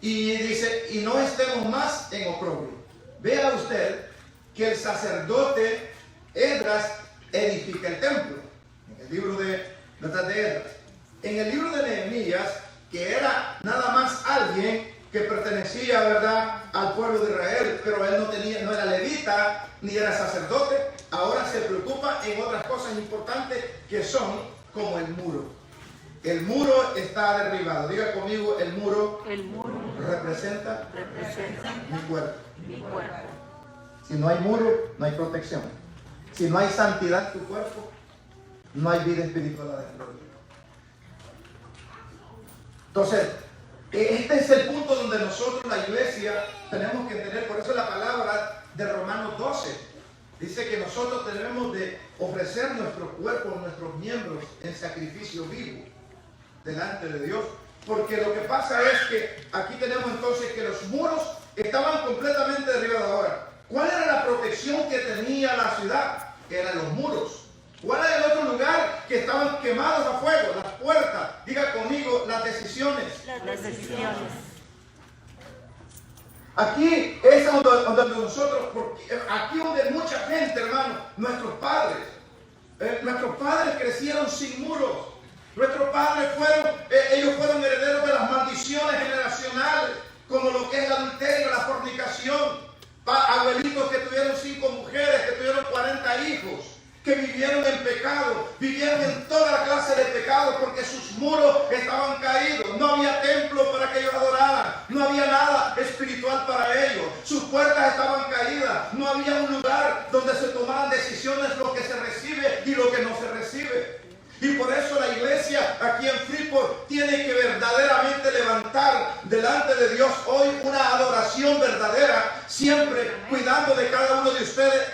y dice, y no estemos más en oprobio. Vea usted que el sacerdote Esdras edifica el templo, en el libro de Esdras. En el libro de Nehemías, que era nada más alguien que pertenecía, ¿verdad?, al pueblo de Israel, pero él no era levita, ni era sacerdote, ahora se preocupa en otras cosas importantes que son como el muro. El muro está derribado. Diga conmigo, el muro representa mi cuerpo. Si no hay muro, no hay protección. Si no hay santidad en tu cuerpo, no hay vida espiritual adentro de ti. Entonces, este es el punto donde nosotros, la iglesia, tenemos que entender. Por eso la palabra de Romanos 12 dice que nosotros debemos de ofrecer nuestro cuerpo, nuestros miembros en sacrificio vivo delante de Dios. Porque lo que pasa es que aquí tenemos entonces que los muros estaban completamente derribados. Ahora, ¿cuál era la protección que tenía la ciudad? Eran los muros. ¿Cuál era el otro lugar que estaban quemados a fuego? Las puertas. Diga conmigo, las decisiones. Las decisiones. Aquí es donde nosotros, aquí donde mucha gente, hermano, nuestros padres crecieron sin muros. Nuestros padres ellos fueron herederos de las maldiciones generacionales, como lo que es el adulterio, la fornicación. Abuelitos que tuvieron 5 mujeres, que tuvieron 40 hijos, que vivieron en pecado, vivieron en toda clase de pecados porque sus muros estaban caídos. No había templo para que ellos adoraran, no había nada espiritual para ellos. Sus puertas estaban caídas, no había un lugar donde se tomaran decisiones, lo que se recibe y lo que no se recibe. Y por eso la iglesia aquí en Freeport tiene que verdaderamente levantar delante de Dios hoy una adoración verdadera, siempre cuidando de cada uno de ustedes,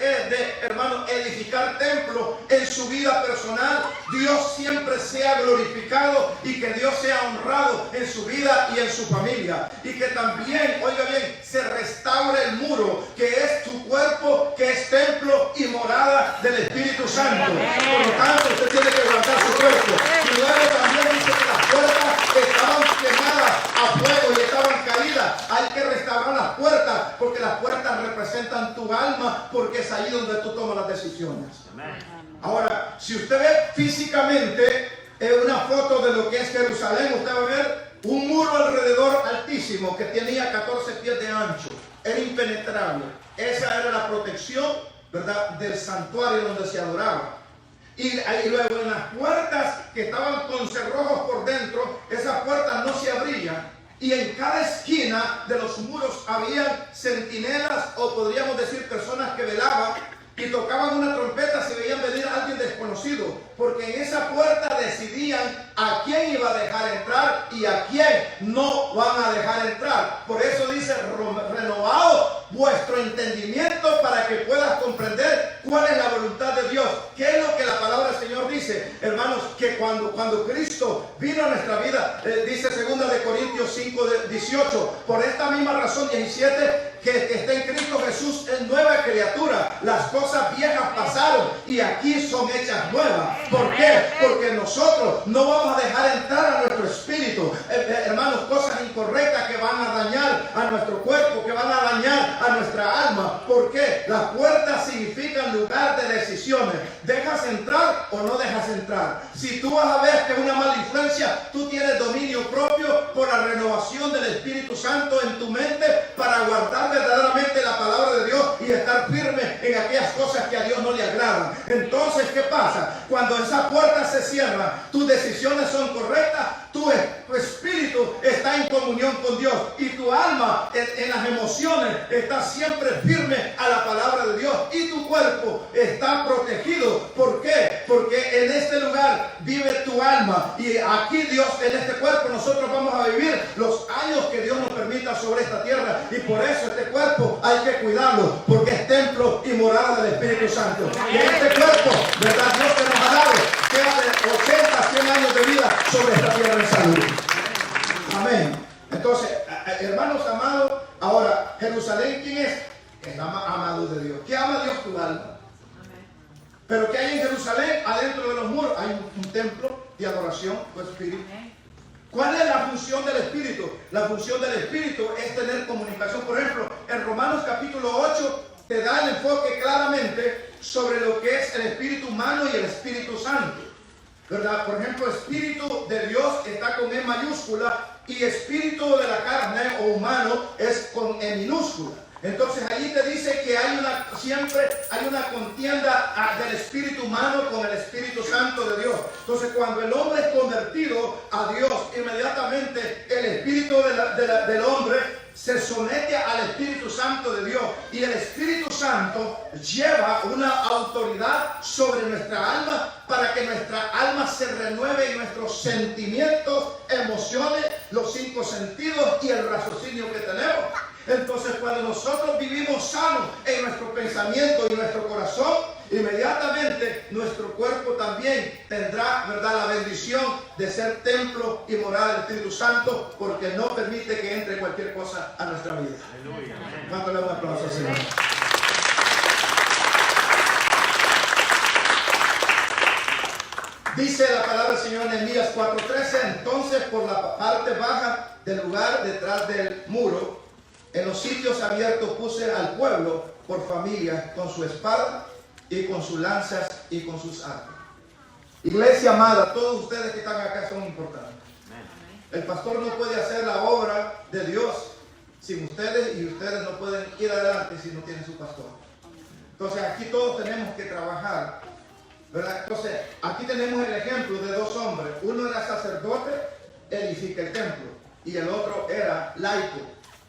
hermano, edificar templo en su vida personal. Dios siempre sea glorificado y que Dios sea honrado en su vida y en su familia. Y que también, oiga bien, se restaure el muro, que es tu cuerpo, que es templo y morada del Espíritu Santo. Por lo tanto, usted tiene que guardar su cuerpo. Y luego también dice que las puertas estaban quemadas a fuego y estaban caídas. Hay que restaurar las puertas, porque las puertas representan tu alma, porque es ahí donde tú tomas las decisiones. Ahora, si usted ve físicamente una foto de lo que es Jerusalén, usted va a ver un muro alrededor altísimo que tenía 14 pies de ancho. Era impenetrable. Esa era la protección, ¿verdad?, del santuario donde se adoraba. Y luego en las puertas que estaban con cerrojos por dentro, esas puertas no se abrían. Y en cada esquina de los muros había centinelas, o podríamos decir personas que velaban y tocaban una trompeta si veían venir a alguien desconocido, porque en esa puerta decidían a quién iba a dejar entrar y a quién no van a dejar entrar. Por eso dice, renovaos vuestro entendimiento para que puedas comprender cuál es la voluntad de Dios. ¿Qué es lo que la palabra del Señor dice? Hermanos, que cuando Cristo vino a nuestra vida, dice 2 Corintios 5:18, por esta misma razón, 17, que está en Cristo Jesús es nueva criatura. Las cosas viejas pasaron y aquí son hechas nuevas. ¿Por qué? Porque nosotros no vamos a dejar entrar a nuestro espíritu, hermanos, cosas incorrectas que van a dañar a nuestro cuerpo, que van a dañar a nuestra alma. ¿Por qué? Las puertas significan lugar de decisiones. ¿Dejas entrar o no dejas entrar? Si tú vas a ver que es una mala influencia, tú tienes dominio propio por la renovación del Espíritu Santo en tu mente para guardar verdaderamente la palabra de Dios y estar firme en aquellas cosas que a Dios no le agradan. Entonces, ¿qué pasa? Cuando esa puerta se cierra, tus decisiones son correctas, tu espíritu está en comunión con Dios y tu alma en las emociones está siempre firme a la palabra de Dios y tu cuerpo está protegido. ¿Por qué? Porque en este lugar vive tu alma y aquí Dios, en este cuerpo, nosotros vamos a vivir los años que Dios nos permita sobre esta tierra, y por eso este cuerpo hay que cuidarlo, porque es templo y morada del Espíritu Santo. Y este cuerpo, ¿verdad? Dios que nos ha dado, queda de 80, 100 años de vida sobre esta tierra en salud. Amén. Entonces, hermanos amados, ahora, Jerusalén, ¿quién es? Es amado de Dios. ¿Qué ama Dios? Tu alma. Pero ¿qué hay en Jerusalén? Adentro de los muros hay un templo de adoración, tu espíritu. ¿Cuál es la función del Espíritu? La función del Espíritu es tener comunicación. Por ejemplo, en Romanos capítulo 8 te da el enfoque claramente sobre lo que es el Espíritu humano y el Espíritu Santo, ¿verdad? Por ejemplo, Espíritu de Dios está con E mayúscula y Espíritu de la carne o humano es con E minúscula. Entonces allí te dice que siempre hay una contienda del espíritu humano con el Espíritu Santo de Dios. Entonces cuando el hombre es convertido a Dios, inmediatamente el espíritu del hombre se somete al Espíritu Santo de Dios, y el Espíritu Santo lleva una autoridad sobre nuestra alma para que nuestra alma se renueve en nuestros sentimientos, emociones, los 5 sentidos y el raciocinio que tenemos. Entonces cuando nosotros vivimos sanos en nuestro pensamiento y nuestro corazón, inmediatamente nuestro cuerpo también tendrá, ¿verdad?, la bendición de ser templo y morada del Espíritu Santo, porque no permite que entre cualquier cosa a nuestra vida. ¿Cuánto le damos un aplauso al Señor? Dice la palabra del Señor en Nehemías 4:13: entonces por la parte baja del lugar detrás del muro, en los sitios abiertos puse al pueblo por familia, con su espada y con sus lanzas y con sus armas. Iglesia amada, todos ustedes que están acá son importantes. El pastor no puede hacer la obra de Dios sin ustedes, y ustedes no pueden ir adelante si no tienen su pastor. Entonces aquí todos tenemos que trabajar, ¿verdad? Entonces aquí tenemos el ejemplo de 2 hombres. Uno era sacerdote, edifica el templo, y el otro era laico,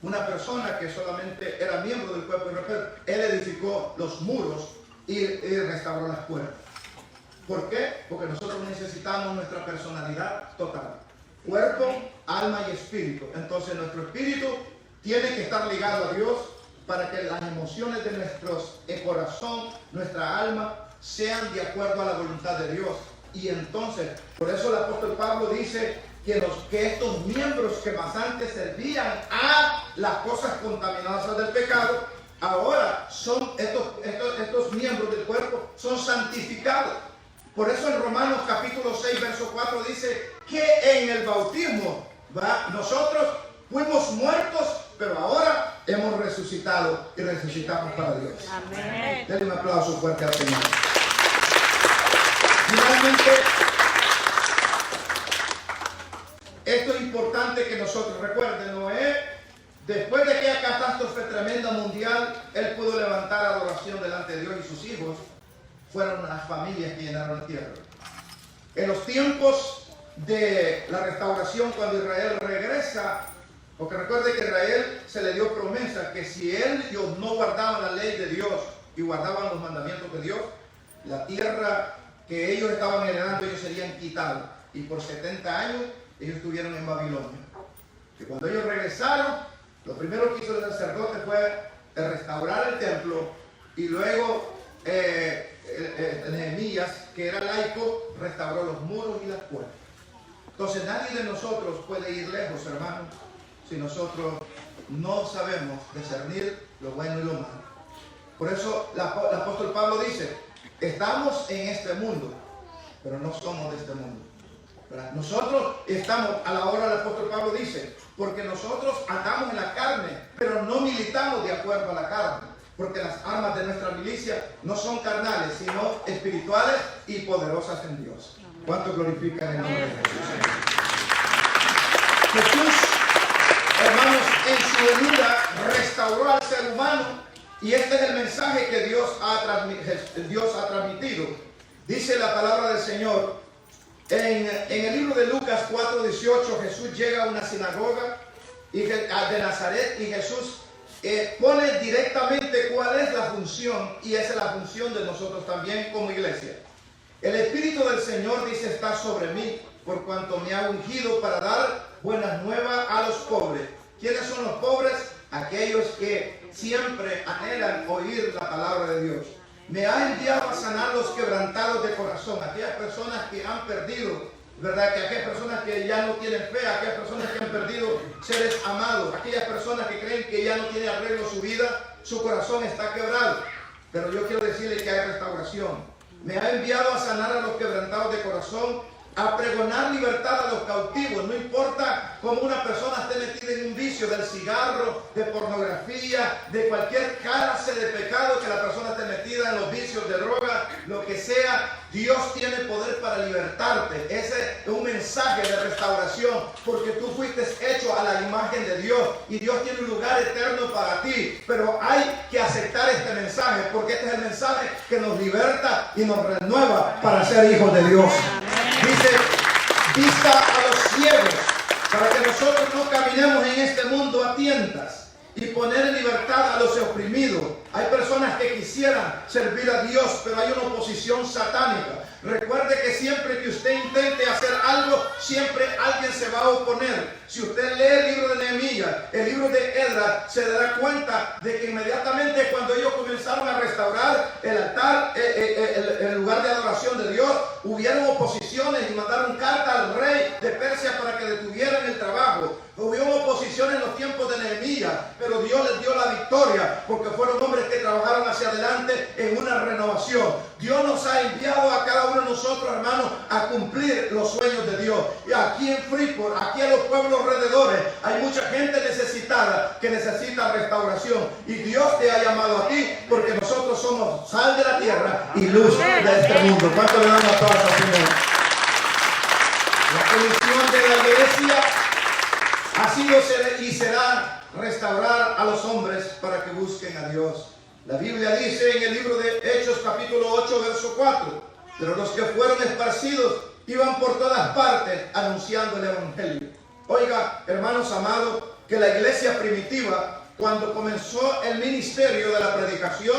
una persona que solamente era miembro del cuerpo de Israel. Él edificó los muros y restauró las puertas. ¿Por qué? Porque nosotros necesitamos nuestra personalidad total: cuerpo, alma y espíritu. Entonces nuestro espíritu tiene que estar ligado a Dios para que las emociones de nuestro corazón, nuestra alma, sean de acuerdo a la voluntad de Dios. Y entonces, por eso el apóstol Pablo dice que estos miembros que más antes servían a las cosas contaminadas del pecado, ahora son estos miembros del cuerpo son santificados. Por eso en Romanos capítulo 6 verso 4 dice que en el bautismo, ¿va?, nosotros fuimos muertos, pero ahora hemos resucitado y resucitamos para Dios. Amén. Denle un aplauso fuerte al Señor. Finalmente, esto es importante que nosotros recuerden. Noé, después de aquella catástrofe tremenda mundial, él pudo levantar adoración delante de Dios, y sus hijos fueron las familias que llenaron la tierra. En los tiempos de la restauración, cuando Israel regresa, porque recuerde que a Israel se le dio promesa que si ellos no guardaban la ley de Dios y guardaban los mandamientos de Dios, la tierra que ellos estaban heredando, ellos serían quitados. Y por 70 años ellos estuvieron en Babilonia. Y cuando ellos regresaron, lo primero que hizo el sacerdote fue restaurar el templo, y luego Nehemías, que era laico, restauró los muros y las puertas. Entonces nadie de nosotros puede ir lejos, hermanos, si nosotros no sabemos discernir lo bueno y lo malo. Por eso el apóstol Pablo dice, estamos en este mundo, pero no somos de este mundo. ¿Verdad? Nosotros estamos, a la hora del apóstol Pablo dice, porque nosotros andamos en la carne, pero no militamos de acuerdo a la carne. Porque las armas de nuestra milicia no son carnales, sino espirituales y poderosas en Dios. ¿Cuánto glorifican el nombre de Jesús? Jesús, hermanos, en su venida restauró al ser humano, y este es el mensaje que Dios ha transmitido. Dice la palabra del Señor en el libro de Lucas 4:18. Jesús llega a una sinagoga de Nazaret, y Jesús pone directamente cuál es la función, y esa es la función de nosotros también como iglesia. El Espíritu del Señor, dice, está sobre mí, por cuanto me ha ungido para dar buenas nuevas a los pobres. ¿Quiénes son los pobres? Aquellos que siempre anhelan oír la palabra de Dios. Me ha enviado a sanar los quebrantados de corazón, aquellas personas que han perdido, ¿verdad? Que aquellas personas que ya no tienen fe, aquellas personas que han perdido seres amados, aquellas personas que creen que ya no tiene arreglo su vida, su corazón está quebrado. Pero yo quiero decirles que hay restauración. Me ha enviado a sanar a los quebrantados de corazón, a pregonar libertad a los cautivos. No importa cómo una persona esté metida en un vicio del cigarro, de pornografía, de cualquier clase de pecado que la persona esté metida en los vicios de droga, lo que sea, Dios tiene poder para libertarte. Ese es un mensaje de restauración, porque tú fuiste hecho a la imagen de Dios y Dios tiene un lugar eterno para ti. Pero hay que aceptar este mensaje, porque este es el mensaje que nos liberta y nos renueva para ser hijos de Dios. Dice, vista a los ciegos, para que nosotros no caminemos en este mundo a tientas, y poner en libertad a los oprimidos. Hay personas que quisieran servir a Dios, pero hay una oposición satánica. Recuerde que siempre que usted intente hacer algo, siempre alguien se va a oponer. Si usted lee el libro de Nehemías, el libro de Esdras, se dará cuenta de que inmediatamente cuando ellos comenzaron a restaurar el altar, el lugar de adoración de Dios, hubieron oposiciones y mandaron carta al rey de Persia para que detuvieran el trabajo. Hubo oposición en los tiempos de Nehemías, pero Dios les dio la victoria, porque fueron hombres que trabajaron hacia adelante en una renovación. Dios nos ha enviado a cada uno de nosotros, hermanos, a cumplir los sueños de Dios. Y aquí en Freeport, aquí en los pueblos alrededores, hay mucha gente necesitada que necesita restauración. Y Dios te ha llamado a ti, porque nosotros somos sal de la tierra y luz de este mundo. ¿Cuánto le damos a todos al Señor? La comisión de la iglesia ha sido y será restaurar a los hombres para que busquen a Dios. La Biblia dice en el libro de Hechos capítulo 8 verso 4, pero los que fueron esparcidos iban por todas partes anunciando el evangelio. Oiga, hermanos amados, que la iglesia primitiva, cuando comenzó el ministerio de la predicación,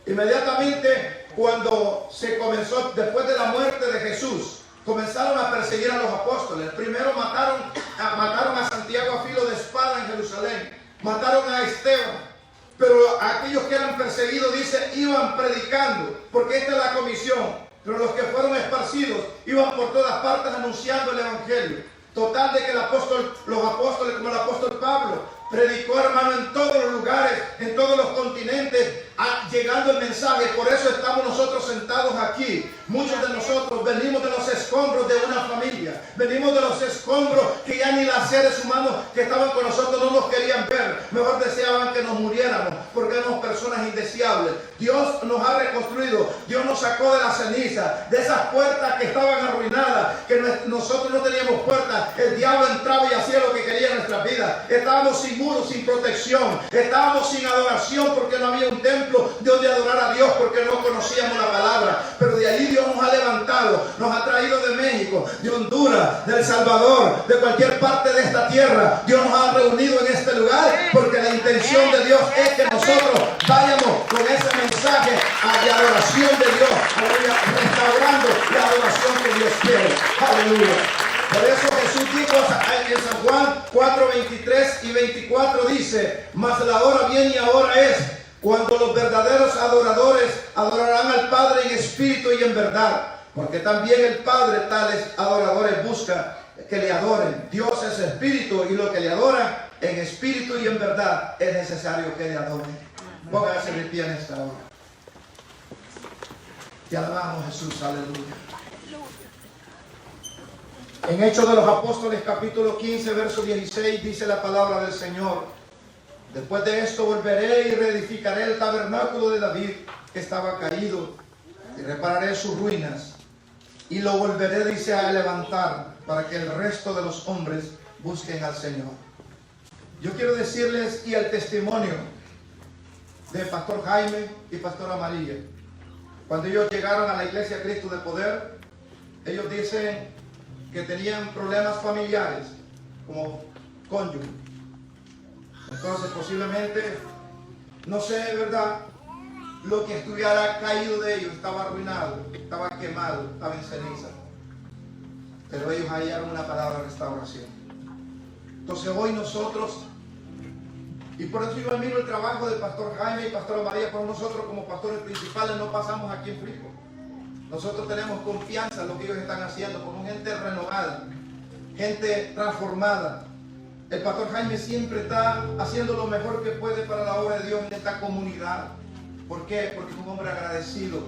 inmediatamente cuando se comenzó, después de la muerte de Jesús, comenzaron a perseguir a los apóstoles. Primero mataron a Santiago a filo de espada en Jerusalén. Mataron a Esteban. Pero aquellos que eran perseguidos, dice, iban predicando, porque esta es la comisión. Pero los que fueron esparcidos iban por todas partes anunciando el evangelio. Total de que los apóstoles, como el apóstol Pablo, predicó, hermano, en todos los lugares, en todos los continentes, llegando el mensaje. Por eso estamos nosotros sentados aquí. Muchos de nosotros venimos de los escombros de una familia. Venimos de los escombros que ya ni los seres humanos que estaban con nosotros no nos querían ver. Mejor deseaban que nos muriéramos, porque éramos personas indeseables. Dios nos ha reconstruido. Dios nos sacó de la ceniza, de esas puertas que estaban arruinadas, que nosotros no teníamos puertas. El diablo entraba y hacía lo que quería en nuestras vidas. Estábamos sin muros, sin protección. Estábamos sin adoración, porque no había un templo donde adorar a Dios, porque no conocíamos la palabra. Pero de allí Dios nos ha levantado, nos ha traído de México, de Honduras, de El Salvador, de cualquier parte de esta tierra. Dios nos ha reunido en este lugar, porque la intención de Dios es que nosotros vayamos con ese mensaje de adoración de Dios, aleluya, restaurando la adoración que Dios quiere. Aleluya. Por eso Jesús dijo en San Juan 4, 23 y 24, dice, mas la hora viene y ahora es, cuando los verdaderos adoradores adorarán al Padre en espíritu espíritu y en verdad, porque también el Padre tales adoradores busca que le adoren. Dios es espíritu y lo que le adora en espíritu y en verdad es necesario que le adoren. Póngase de pie en esta hora. Te alabamos, Jesús, aleluya. En Hechos de los Apóstoles capítulo 15 verso 16 dice la palabra del Señor: después de esto volveré y reedificaré el tabernáculo de David que estaba caído y repararé sus ruinas y lo volveré, dice, a levantar para que el resto de los hombres busquen al Señor. Yo quiero decirles y el testimonio de Pastor Jaime y Pastora María. Cuando ellos llegaron a la Iglesia Cristo de Poder, ellos dicen que tenían problemas familiares como cónyuge. Entonces posiblemente, no sé, ¿verdad?, lo que estuviera caído de ellos estaba arruinado, estaba quemado, estaba en ceniza. Pero ellos hallaron una palabra de restauración. Entonces hoy nosotros, y por eso yo admiro el trabajo del Pastor Jaime y Pastora María, por nosotros como pastores principales no pasamos aquí en Frisco. Nosotros tenemos confianza en lo que ellos están haciendo, con gente renovada, gente transformada. El Pastor Jaime siempre está haciendo lo mejor que puede para la obra de Dios en esta comunidad. ¿Por qué? Porque es un hombre agradecido.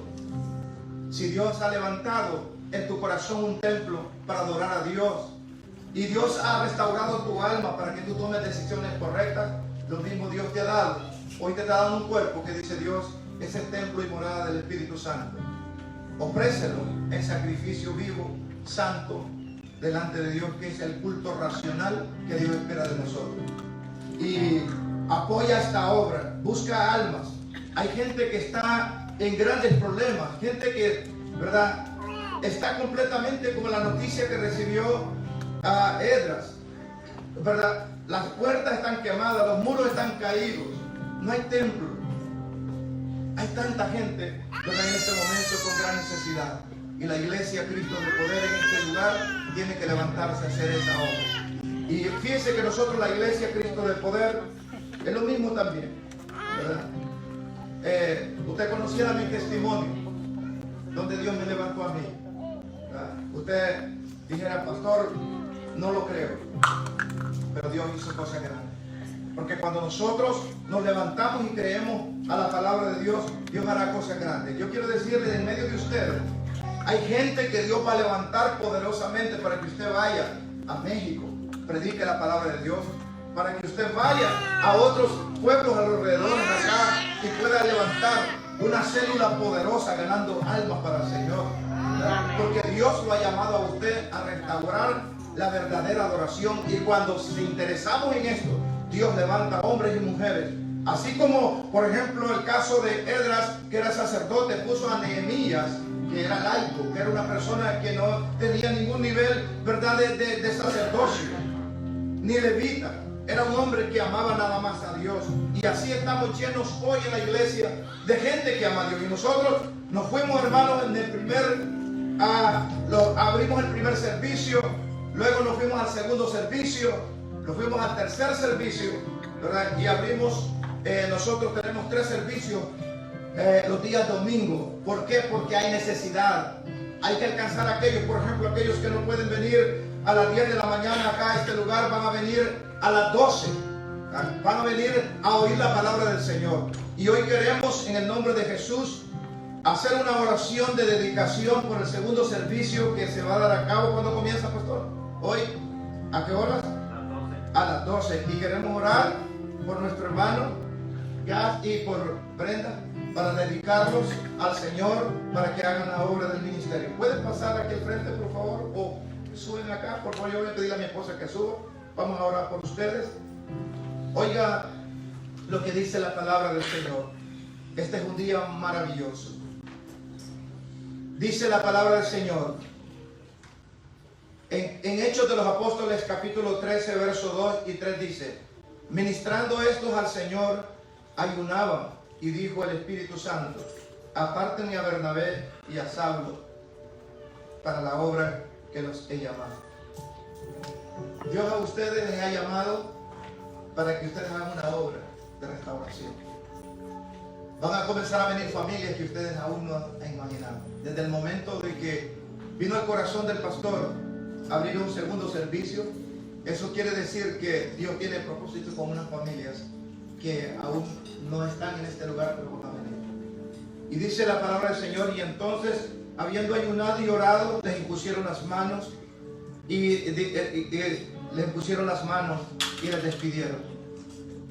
Si Dios ha levantado en tu corazón un templo para adorar a Dios, y Dios ha restaurado tu alma para que tú tomes decisiones correctas, lo mismo Dios te ha dado. Hoy te está dando un cuerpo que dice Dios es el templo y morada del Espíritu Santo. Ofrécelo en sacrificio vivo, santo, delante de Dios, que es el culto racional que Dios espera de nosotros. Y apoya esta obra, busca almas. Hay gente que está en grandes problemas, gente que, ¿verdad?, está completamente como la noticia que recibió a Esdras, ¿verdad? Las puertas están quemadas, los muros están caídos, no hay templo. Hay tanta gente, ¿verdad?, en este momento con gran necesidad. Y la Iglesia Cristo de Poder en este lugar tiene que levantarse a hacer esa obra. Y fíjense que nosotros, la Iglesia Cristo de Poder, es lo mismo también, ¿verdad? Usted conociera mi testimonio, donde Dios me levantó a mí, ¿verdad? Usted dijera, pastor, no lo creo, pero Dios hizo cosas grandes. Porque cuando nosotros nos levantamos y creemos a la palabra de Dios, Dios hará cosas grandes. Yo quiero decirle, en medio de ustedes, hay gente que Dios va a levantar poderosamente para que usted vaya a México, predique la palabra de Dios, para que usted vaya a otros pueblos alrededor de acá y pueda levantar una célula poderosa ganando almas para el Señor, ¿verdad? Porque Dios lo ha llamado a usted a restaurar la verdadera adoración, y cuando nos interesamos en esto, Dios levanta hombres y mujeres. Así como, por ejemplo, el caso de Esdras, que era sacerdote, puso a Nehemías, que era laico, que era una persona que no tenía ningún nivel, ¿verdad?, de sacerdocio, ni levita. Era un hombre que amaba nada más a Dios. Y así estamos llenos hoy en la iglesia de gente que ama a Dios. Y nosotros nos fuimos, hermanos, abrimos el primer servicio, luego nos fuimos al segundo servicio, nos fuimos al tercer servicio, ¿verdad? Y abrimos, nosotros tenemos 3 servicios los días domingos. ¿Por qué? Porque hay necesidad. Hay que alcanzar a aquellos, por ejemplo, aquellos que no pueden venir a las 10 de la mañana acá a este lugar, van a venir a las 12. Van a venir a oír la palabra del Señor. Y hoy queremos, en el nombre de Jesús, hacer una oración de dedicación por el segundo servicio que se va a dar a cabo. ¿Cuándo comienza, pastor? Hoy, ¿a qué horas? A las 12. Y queremos orar por nuestro hermano Gad y por Brenda, para dedicarlos al Señor, para que hagan la obra del ministerio. ¿Pueden pasar aquí al frente, por favor? O suben acá, por favor. Yo voy a pedir a mi esposa que suba. Vamos a orar por ustedes. Oiga lo que dice la palabra del Señor. Este es un día maravilloso. Dice la palabra del Señor en Hechos de los Apóstoles capítulo 13 verso 2 y 3 dice: ministrando estos al Señor, ayunaban, y dijo el Espíritu Santo: apártenme a Bernabé y a Saulo para la obra que los he llamado. Dios a ustedes les ha llamado para que ustedes hagan una obra de restauración, Van a comenzar a venir familias que ustedes aún no han imaginado. Desde el momento de que vino al corazón del pastor abrir un segundo servicio, eso quiere decir que Dios tiene propósito con unas familias que aún no están en este lugar, pero van a venir. Y dice la palabra del Señor: y entonces, habiendo ayunado y orado, les impusieron las manos y les pusieron las manos y les despidieron.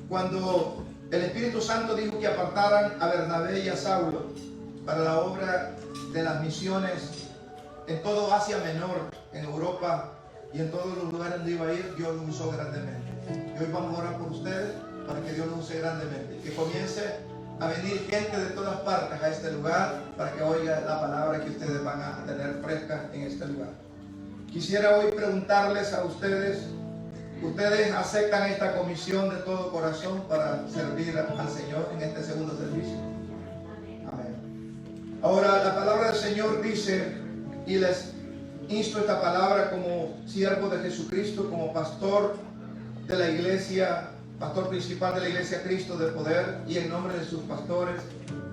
Cuando el Espíritu Santo dijo que apartaran a Bernabé y a Saulo para la obra de las misiones en todo Asia Menor, en Europa y en todos los lugares donde iba a ir, Dios los usó grandemente. Y hoy vamos a orar por ustedes para que Dios los use grandemente, que comience a venir gente de todas partes a este lugar para que oiga la palabra que ustedes van a tener fresca en este lugar. Quisiera hoy preguntarles a ustedes: ¿ustedes aceptan esta comisión de todo corazón para servir al Señor en este segundo servicio? Amén. Ahora la palabra del Señor dice, y les insto esta palabra como siervo de Jesucristo, como pastor de la iglesia, pastor principal de la iglesia Cristo de Poder, y en nombre de sus pastores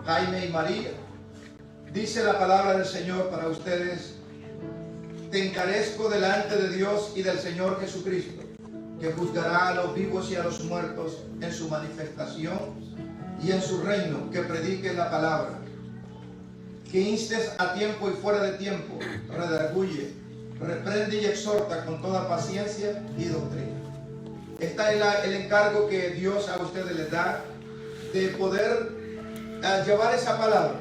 Jaime y María. Dice la palabra del Señor para ustedes: te encarezco delante de Dios y del Señor Jesucristo, que juzgará a los vivos y a los muertos en su manifestación y en su reino, que prediques la palabra, que instes a tiempo y fuera de tiempo, redarguye, reprende y exhorta con toda paciencia y doctrina. Este es el encargo que Dios a ustedes les da, de poder llevar esa palabra.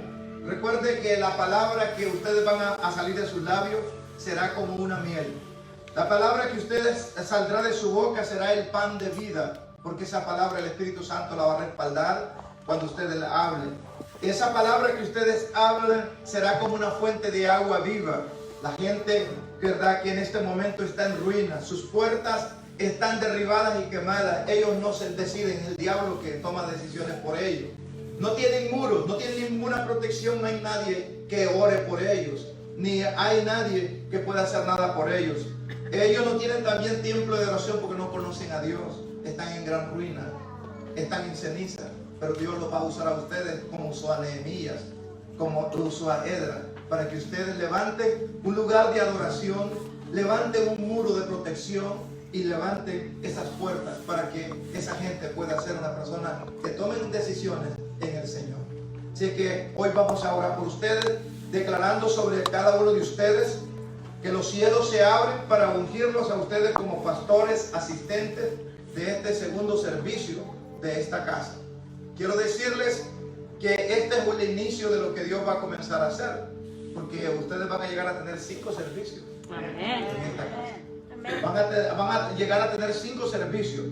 Recuerde que la palabra que ustedes van a salir de sus labios será como una miel. La palabra que ustedes saldrá de su boca será el pan de vida, porque esa palabra el Espíritu Santo la va a respaldar cuando ustedes la hablen. Esa palabra que ustedes hablan será como una fuente de agua viva. La gente, ¿verdad?, que en este momento está en ruinas, sus puertas están derribadas y quemadas. Ellos no se deciden, el diablo que toma decisiones por ellos. No tienen muros, no tienen ninguna protección, no hay nadie que ore por ellos, ni hay nadie que pueda hacer nada por ellos. Ellos no tienen también templo de oración porque no conocen a Dios. Están en gran ruina, están en ceniza. Pero Dios los va a usar a ustedes como usó a Nehemías, como usó a Edra, para que ustedes levanten un lugar de adoración, levanten un muro de protección y levanten esas puertas para que esa gente pueda ser una persona que tomen decisiones en el Señor. Así que hoy vamos a orar por ustedes, declarando sobre cada uno de ustedes que los cielos se abren para ungirlos a ustedes como pastores asistentes de este segundo servicio de esta casa. Quiero decirles que este es el inicio de lo que Dios va a comenzar a hacer, porque ustedes van a llegar a tener 5 servicios en esta casa. Van a llegar a tener 5 servicios.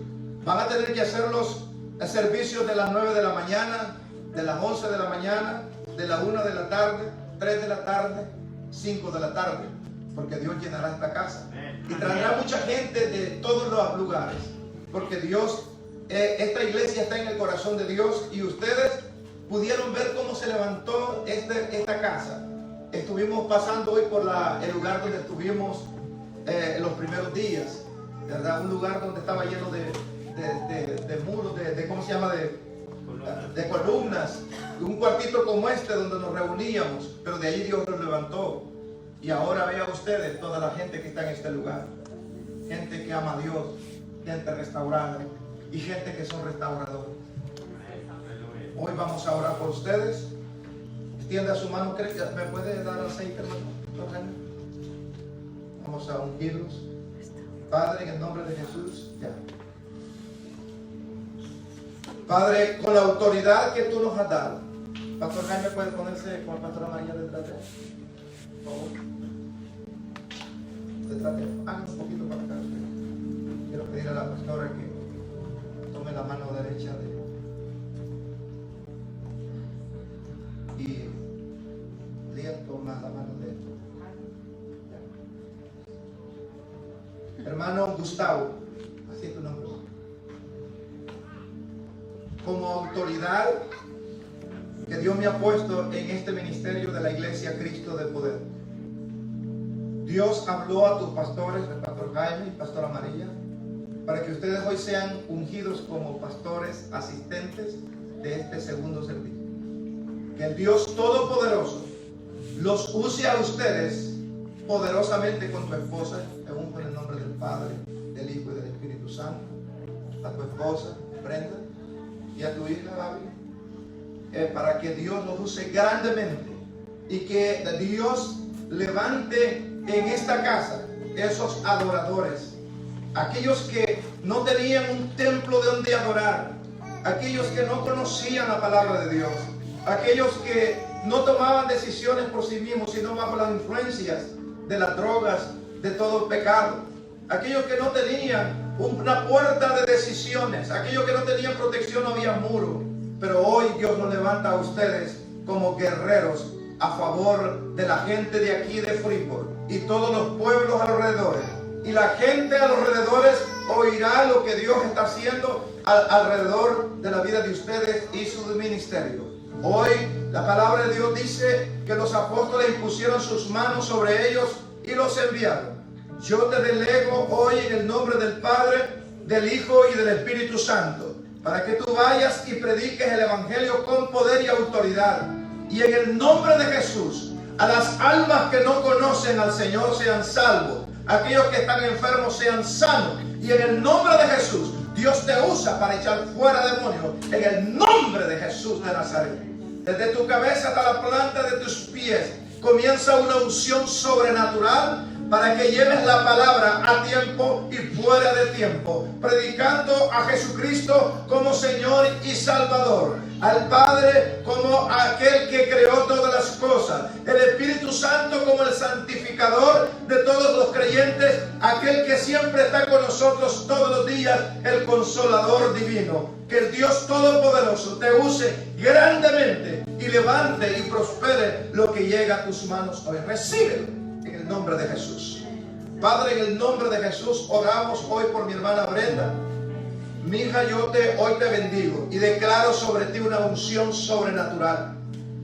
Van a tener que hacer los servicios de las 9 de la mañana, de las 11 de la mañana, de la 1 de la tarde, 3 de la tarde, 5 de la tarde, porque Dios llenará esta casa y traerá mucha gente de todos los lugares, porque Dios, esta iglesia está en el corazón de Dios, y ustedes pudieron ver cómo se levantó esta casa. Estuvimos pasando hoy por el lugar donde estuvimos los primeros días, ¿verdad? Un lugar donde estaba lleno de muros, ¿cómo se llama? De columnas, un cuartito como este donde nos reuníamos, pero de allí Dios nos levantó. Y ahora vean ustedes toda la gente que está en este lugar, gente que ama a Dios, gente restaurada y gente que son restauradores. Hoy vamos a orar por ustedes. Extienda su mano. ¿Me puede dar aceite, hermano? Vamos a ungirlos. Padre, en el nombre de Jesús, ya. Padre, con la autoridad que tú nos has dado, Pastor Jaime puede ponerse con la pastora María detrás de él. Por favor. Detrás de él. Hagan un poquito para acá. Quiero pedir a la pastora que tome la mano derecha de él y Lian toma la mano de él. Hermano Gustavo, así es tu nombre. Como autoridad que Dios me ha puesto en este ministerio de la Iglesia Cristo de Poder, Dios habló a tus pastores, el pastor Jaime y pastora María, para que ustedes hoy sean ungidos como pastores asistentes de este segundo servicio. que el Dios Todopoderoso los use a ustedes poderosamente con tu esposa, te unjo en el nombre del Padre, del Hijo y del Espíritu Santo, a tu esposa, Brenda, y a tu hija, Gaby, para que Dios los use grandemente y que Dios levante en esta casa esos adoradores, aquellos que no tenían un templo de donde adorar, aquellos que no conocían la palabra de Dios, aquellos que no tomaban decisiones por sí mismos, sino bajo las influencias de las drogas, de todo el pecado, aquellos que no tenían una puerta de decisiones, aquellos que no tenían protección, no había muro. Pero hoy Dios nos levanta a ustedes como guerreros a favor de la gente de aquí de Freeport y todos los pueblos alrededores. Y la gente a los alrededores oirá lo que Dios está haciendo alrededor de la vida de ustedes y su ministerio. Hoy la palabra de Dios dice que los apóstoles impusieron sus manos sobre ellos y los enviaron. Yo te delego hoy en el nombre del Padre, del Hijo y del Espíritu Santo, para que tú vayas y prediques el Evangelio con poder y autoridad. Y en el nombre de Jesús, a las almas que no conocen al Señor sean salvos, aquellos que están enfermos sean sanos. Y en el nombre de Jesús, Dios te usa para echar fuera demonios. En el nombre de Jesús de Nazaret. Desde tu cabeza hasta la planta de tus pies comienza una unción sobrenatural para que lleves la palabra a tiempo y fuera de tiempo, predicando a Jesucristo como Señor y Salvador, al Padre como aquel que creó todas las cosas, el Espíritu Santo como el santificador de todos los creyentes, aquel que siempre está con nosotros todos los días, el Consolador divino. Que el Dios Todopoderoso te use grandemente y levante y prospere lo que llega a tus manos hoy. Recíbelo en el nombre de Jesús. Padre, en el nombre de Jesús oramos hoy por mi hermana Brenda. Mi hija, hoy te bendigo y declaro sobre ti una unción sobrenatural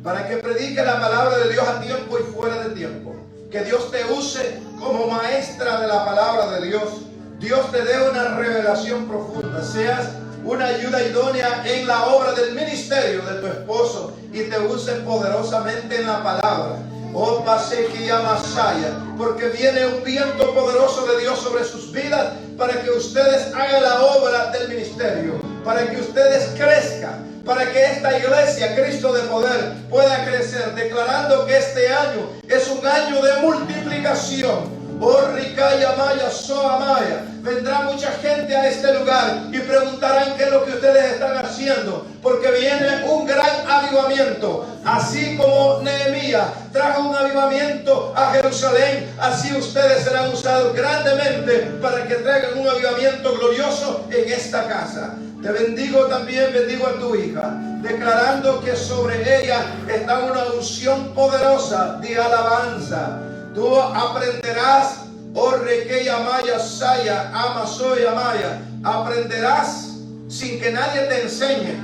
para que predique la palabra de Dios a tiempo y fuera de tiempo. Que Dios te use como maestra de la palabra de Dios. Dios te dé una revelación profunda. Seas una ayuda idónea en la obra del ministerio de tu esposo y te use poderosamente en la palabra. Oh, Pasequia Masaya, porque viene un viento poderoso de Dios sobre sus vidas para que ustedes hagan la obra del ministerio, para que ustedes crezcan, para que esta iglesia, Cristo de Poder, pueda crecer, declarando que este año es un año de multiplicación. Oh, Ricaya Maya, Soa Maya. Vendrá mucha gente a este lugar y preguntarán qué es lo que ustedes están haciendo, porque viene un gran avivamiento. Así como Nehemías trajo un avivamiento a Jerusalén, así ustedes serán usados grandemente para que traigan un avivamiento glorioso en esta casa. Te bendigo también, bendigo a tu hija, declarando que sobre ella está una unción poderosa de alabanza. Tú aprenderás, oh Requeya Maya Saya, Amasoya Maya, aprenderás sin que nadie te enseñe.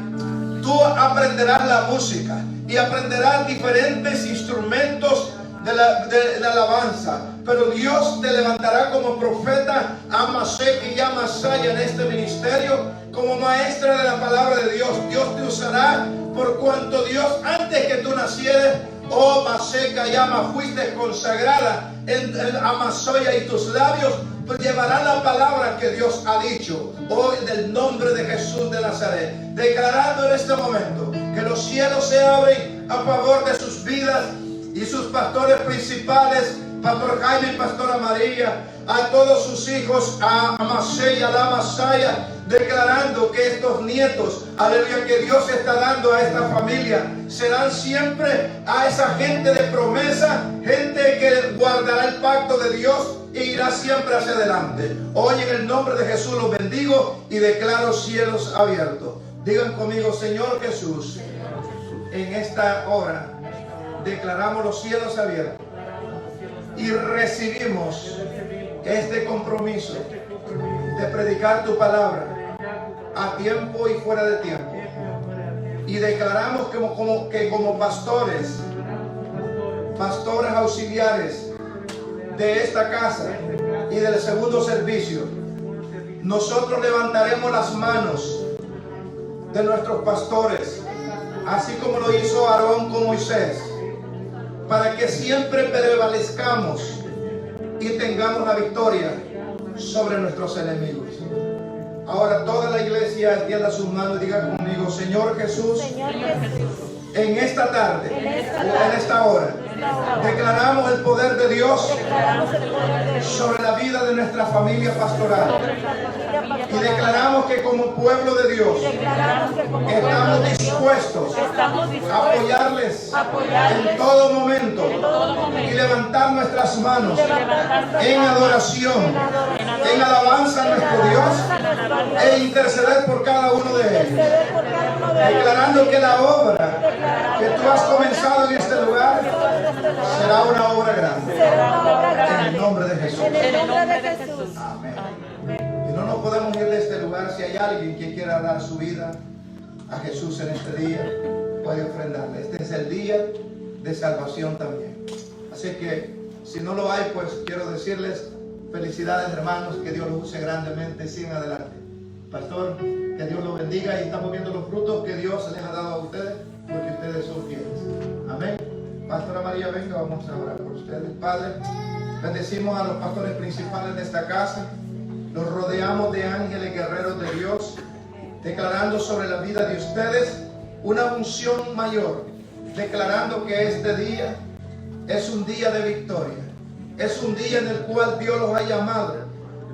Tú aprenderás la música y aprenderás diferentes instrumentos de la alabanza. Pero Dios te levantará como profeta, Amaseki y Amasaya en este ministerio, como maestra de la palabra de Dios. Dios te usará por cuanto Dios, antes que tú nacieras, oh Maseca Llama, fuiste consagrada en Amasoya y tus labios llevarán la palabra que Dios ha dicho hoy del nombre de Jesús de Nazaret, declarando en este momento que los cielos se abren a favor de sus vidas y sus pastores principales, Pastor Jaime y Pastora María, a todos sus hijos, a Amasei, a la Masaya, declarando que estos nietos, aleluya, que Dios está dando a esta familia, serán siempre a esa gente de promesa, gente que guardará el pacto de Dios e irá siempre hacia adelante. Hoy en el nombre de Jesús los bendigo y declaro cielos abiertos. Digan conmigo, Señor Jesús, en esta hora declaramos los cielos abiertos y recibimos este compromiso de predicar tu palabra a tiempo y fuera de tiempo. Y declaramos que como pastores auxiliares de esta casa y del segundo servicio, nosotros levantaremos las manos de nuestros pastores así como lo hizo Aarón con Moisés, para que siempre prevalezcamos y tengamos la victoria sobre nuestros enemigos. Ahora toda la iglesia extienda sus manos y diga conmigo: Señor Jesús, en esta tarde, en esta hora, declaramos el poder de Dios sobre la vida de nuestra familia pastoral. Y declaramos que como pueblo de Dios estamos dispuestos a apoyarles en todo momento y levantar nuestras manos en adoración, en alabanza a nuestro Dios e interceder por cada uno de ellos. Declarando que la obra que tú has comenzado en este lugar será una obra grande. En el nombre de Jesús. Amén. Y no nos podemos ir de este lugar. Si hay alguien que quiera dar su vida a Jesús en este día, puede ofrendarle. Este es el día de salvación también. Así que si no lo hay, pues quiero decirles felicidades, hermanos, que Dios los use grandemente. Sigan adelante. Pastor, que Dios los bendiga, y estamos viendo los frutos que Dios les ha dado a ustedes, porque ustedes son fieles. Amén. Pastora María, venga, vamos a orar por ustedes. Padre, bendecimos a los pastores principales de esta casa. Los rodeamos de ángeles guerreros de Dios, declarando sobre la vida de ustedes una unción mayor, declarando que este día es un día de victoria. Es un día en el cual Dios los ha llamado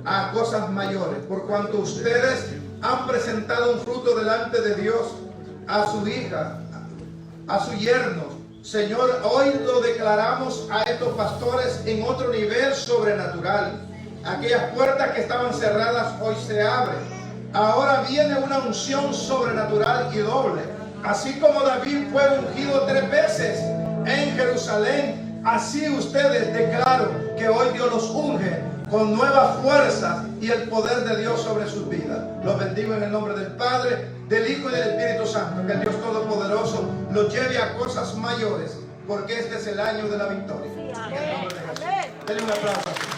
a cosas mayores, por cuanto ustedes han presentado un fruto delante de Dios, a su hija, a su yerno. Señor, hoy lo declaramos a estos pastores en otro nivel sobrenatural. Aquellas puertas que estaban cerradas hoy se abren. Ahora viene una unción sobrenatural y doble. Así como David fue ungido 3 veces en Jerusalén, así ustedes declaro que hoy Dios los unge con nuevas fuerzas y el poder de Dios sobre sus vidas. Los bendigo en el nombre del Padre, del Hijo y del Espíritu Santo. Que el Dios Todopoderoso los lleve a cosas mayores, porque este es el año de la victoria. En el nombre de Jesús. Denle un aplauso.